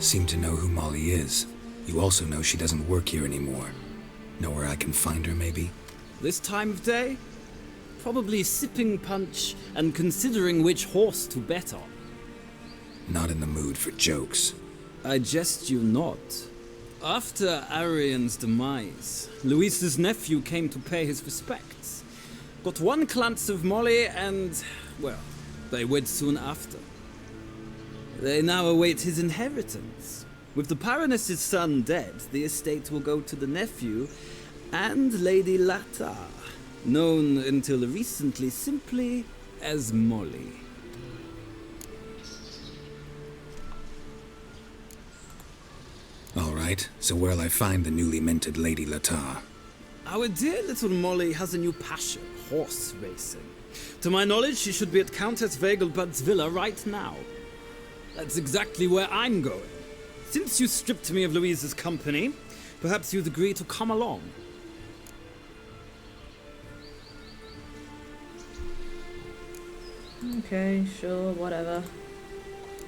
Seem to know who Molly is. You also know she doesn't work here anymore. Know where I can find her, maybe? This time of day? Probably sipping punch and considering which horse to bet on. Not in the mood for jokes. I jest you not. After Arian's demise, Luis's nephew came to pay his respects. Got one glance of Molly and, well, they wed soon after. They now await his inheritance. With the Baroness's son dead, the estate will go to the nephew and Lady Latta, known until recently simply as Molly. All right, so where'll I find the newly minted Lady Latta? Our dear little Molly has a new passion, horse racing. To my knowledge, she should be at Countess Vegelbud's villa right now. That's exactly where I'm going. Since you stripped me of Louise's company, perhaps you'd agree to come along. Okay, sure, whatever.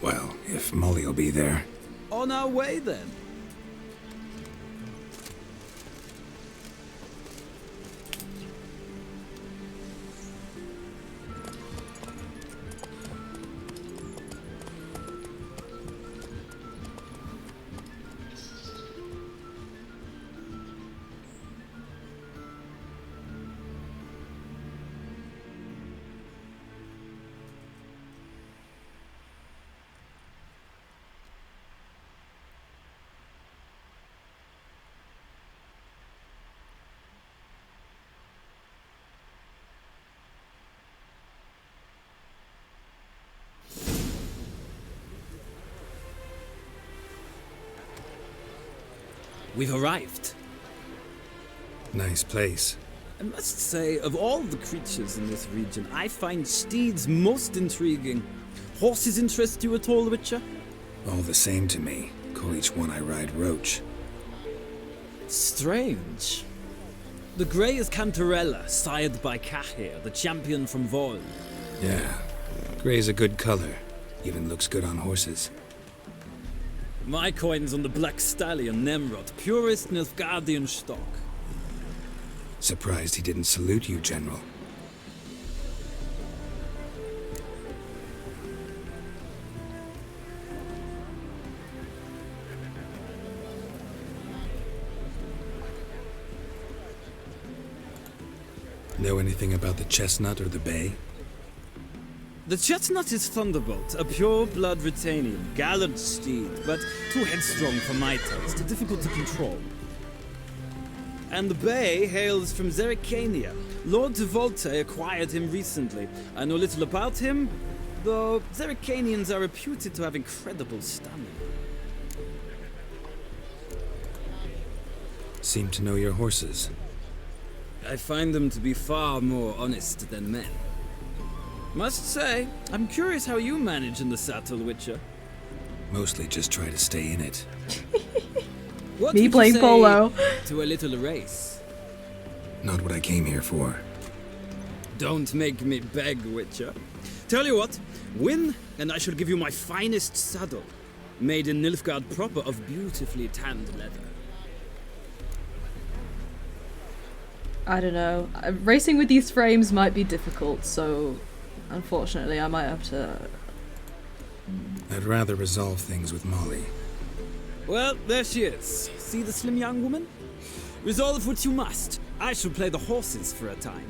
Well, if Molly'll be there. On our way, then. We've arrived. Nice place. I must say, of all the creatures in this region, I find steeds most intriguing. Horses interest you at all, Witcher? All the same to me. Call each one I ride Roach. Strange. The grey is Cantarella, sired by Cahir, the champion from Vol. Yeah. Gray's a good color. Even looks good on horses. My coin's on the Black Stallion, Nemrod, purest Nilfgaardian stock. Surprised he didn't salute you, General. Know anything about the chestnut or the bay? The chestnut is Thunderbolt, a pure-blood Retanian, gallant steed, but too headstrong for my taste, difficult to control. And the bay hails from Zericania. Lord de Volte acquired him recently. I know little about him, though Zericanians are reputed to have incredible stamina. Seem to know your horses. I find them to be far more honest than men. Must say, I'm curious how you manage in the saddle, Witcher. Mostly just try to stay in it. What Me would you playing say polo. to a little race? Not what I came here for. Don't make me beg, Witcher. Tell you what, win, and I shall give you my finest saddle, made in Nilfgaard proper of beautifully tanned leather. I don't know. Racing with these frames might be difficult, so unfortunately I might have to... I'd rather resolve things with Molly. Well, there she is. See the slim young woman? Resolve what you must. I shall play the horses for a time.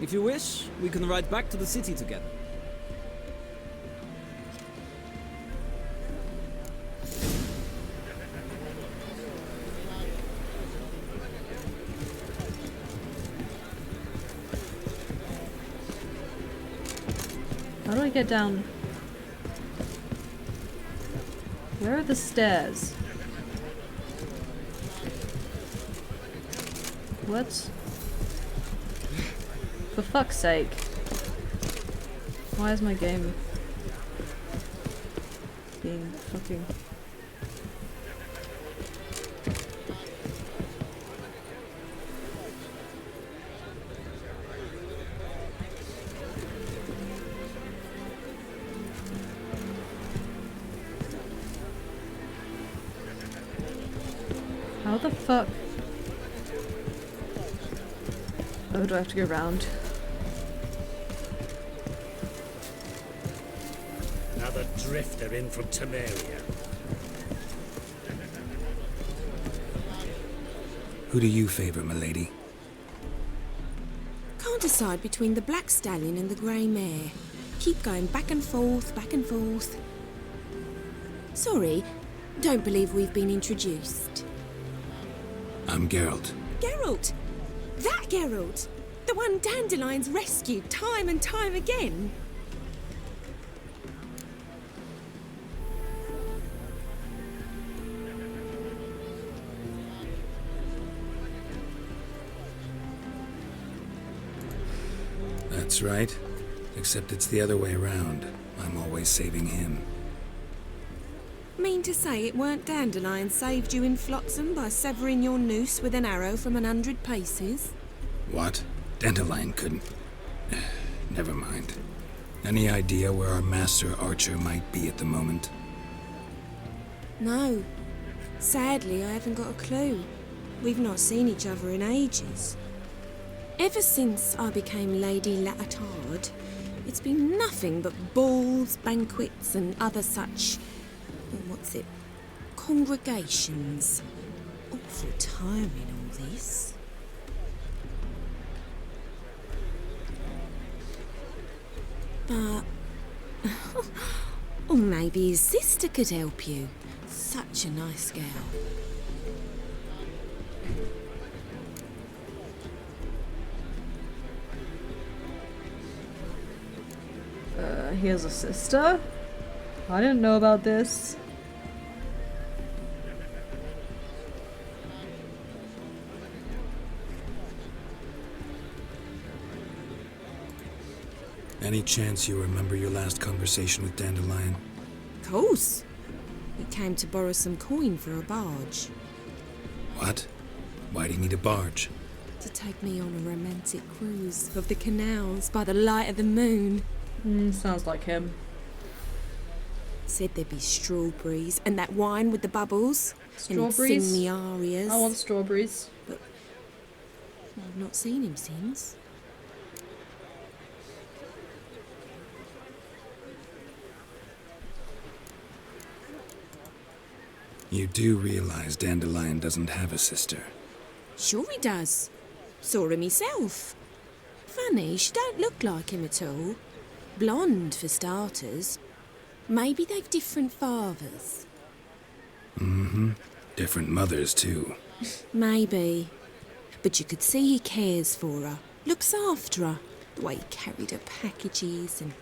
If you wish, we can ride back to the city together. How do I get down? Where are the stairs? What? For fuck's sake. Why is my game being fucking... How the fuck? Oh, do I have to go round? Another drifter in from Temeria. Who do you favor, milady? Can't decide between the Black Stallion and the Grey Mare. Keep going back and forth, back and forth. Sorry, Don't believe we've been introduced. I'm Geralt. Geralt! That Geralt! The one Dandelion's rescued time and time again! That's right. Except it's the other way around. I'm always saving him. Mean to say it weren't Dandelion saved you in Flotsam by severing your noose with an arrow from 100 paces? What? Dandelion couldn't... Never mind. Any idea where our master archer might be at the moment? No. Sadly, I haven't got a clue. We've not seen each other in ages. Ever since I became Lady Latard, it's been nothing but balls, banquets, and other such... what's it? Congregations. Awful tiring, all this. But... or maybe his sister could help you. Such a nice girl. He has a sister? I didn't know about this. Any chance you remember your last conversation with Dandelion? Of course. He came to borrow some coin for a barge. What? Why do you need a barge? To take me on a romantic cruise of the canals by the light of the moon. Sounds like him. Said there'd be strawberries and that wine with the bubbles. Strawberries? And he'd sing me arias. I want strawberries. But I've not seen him since. You do realize Dandelion doesn't have a sister? Sure he does. Saw him myself. Funny, she don't look like him at all. Blonde, for starters. Maybe they've different fathers. Mm-hmm. Different mothers, too. Maybe. But you could see he cares for her. Looks after her. The way he carried her packages and...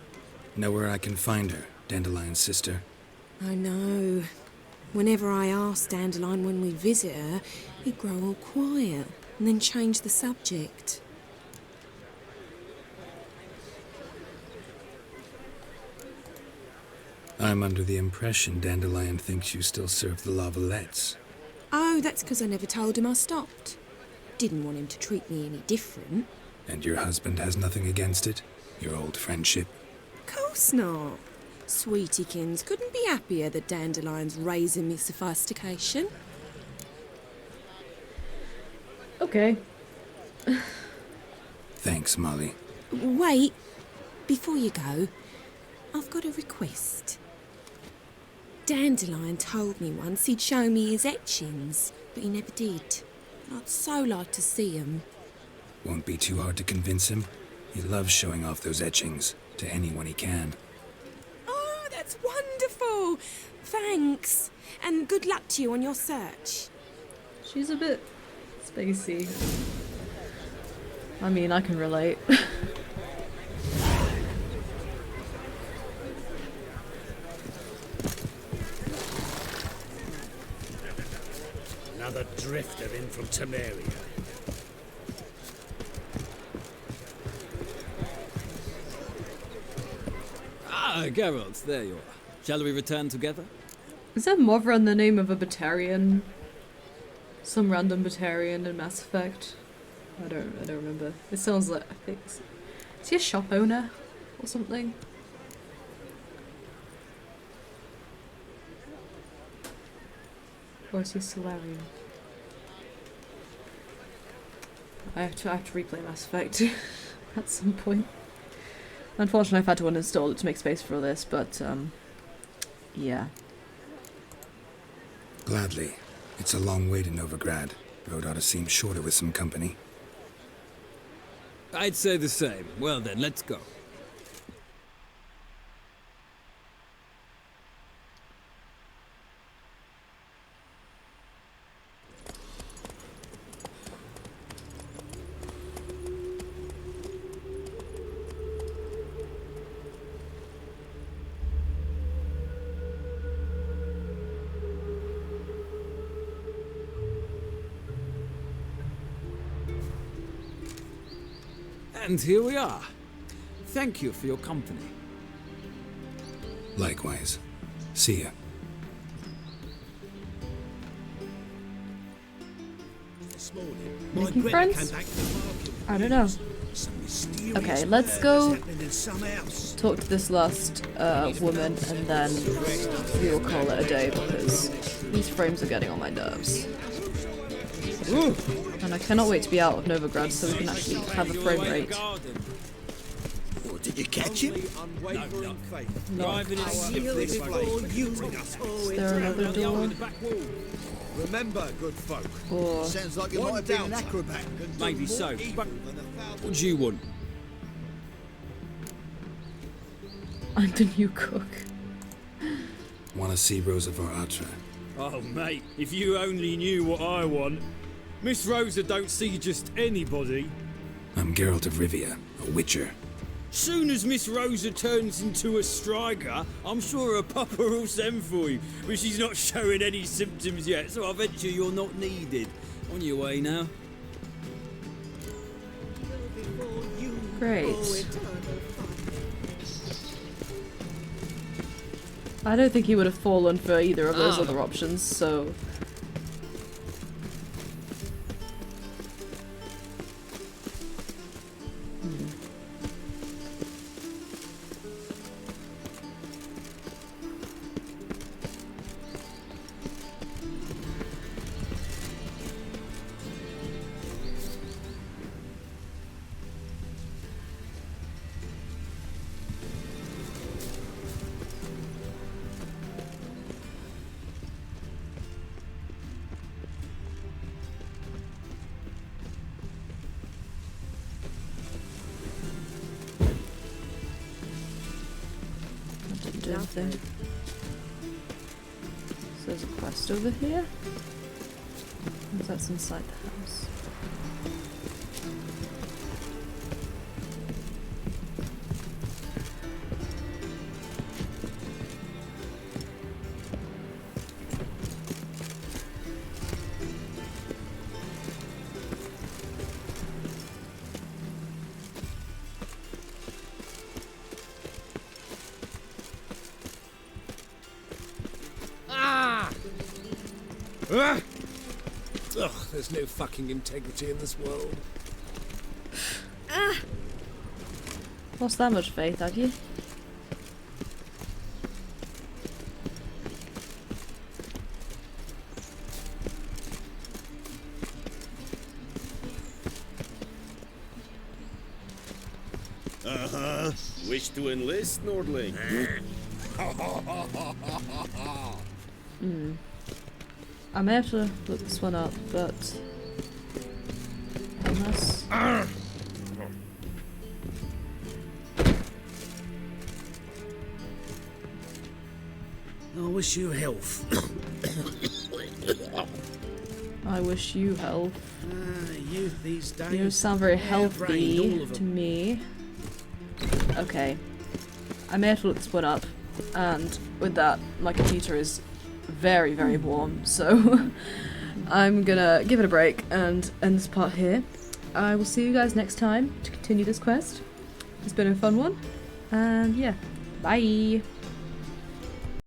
Know where I can find her, Dandelion's sister? I know. Whenever I ask Dandelion when we visit her, he'd grow all quiet and then change the subject. I'm under the impression Dandelion thinks you still serve the Lavalettes. Oh, that's because I never told him I stopped. Didn't want him to treat me any different. And your husband has nothing against it? Your old friendship? Course not. Sweetiekins couldn't be happier that Dandelion's raising me sophistication. Okay. Thanks, Molly. Wait, before you go, I've got a request. Dandelion told me once he'd show me his etchings, but he never did. I'd so like to see 'em. Won't be too hard to convince him. He loves showing off those etchings to anyone he can. Oh, that's wonderful! Thanks, and good luck to you on your search. She's a bit spacey. I mean, I can relate. Another drifter in from Temeria. Ah, Geralt, there you are. Shall we return together? Is that Movran the name of a Batarian? Some random Batarian in Mass Effect? I don't remember. It sounds like, I think... Is he a shop owner? Or something? Or is he a Solarian? I have to replay Mass Effect at some point. Unfortunately, I've had to uninstall it to make space for this, but, yeah. Gladly. It's a long way to Novigrad. Road ought to seem shorter with some company. I'd say the same. Well then, let's go. And here we are. Thank you for your company. Likewise. See ya. Making friends? I don't know. Okay, let's go talk to this last woman and then we will call it a day because these frames are getting on my nerves. And I cannot wait to be out of Novigrad so we can actually have a frame rate. Did you catch him? No. Is there another door? Remember, good folk. Or Sounds like you might have been an acrobat. Maybe so, but what do you want? I'm the new cook. Wanna see Rosa Varatra? Oh, mate, if you only knew what I want. Miss Rosa don't see just anybody. I'm Geralt of Rivia, a witcher. Soon as Miss Rosa turns into a striker, I'm sure her papa will send for you. But she's not showing any symptoms yet, so I venture you're not needed. On your way now. Great. I don't think he would have fallen for either of those other options, so... Anything. So there's a quest over here? Or that's inside the house? Ugh, there's no fucking integrity in this world. Lost that much faith, have you? Uh-huh. Wish to enlist, Nordling? I may have to look this one up, but... Unless... I wish you health. I wish you health. Youth these days. You don't sound very healthy all of to them. me. Okay. I may have to look this one up, and with that, my computer is very, very warm, so I'm gonna give it a break and end this part here. I will see you guys next time to continue this quest. It's been a fun one, and yeah, bye!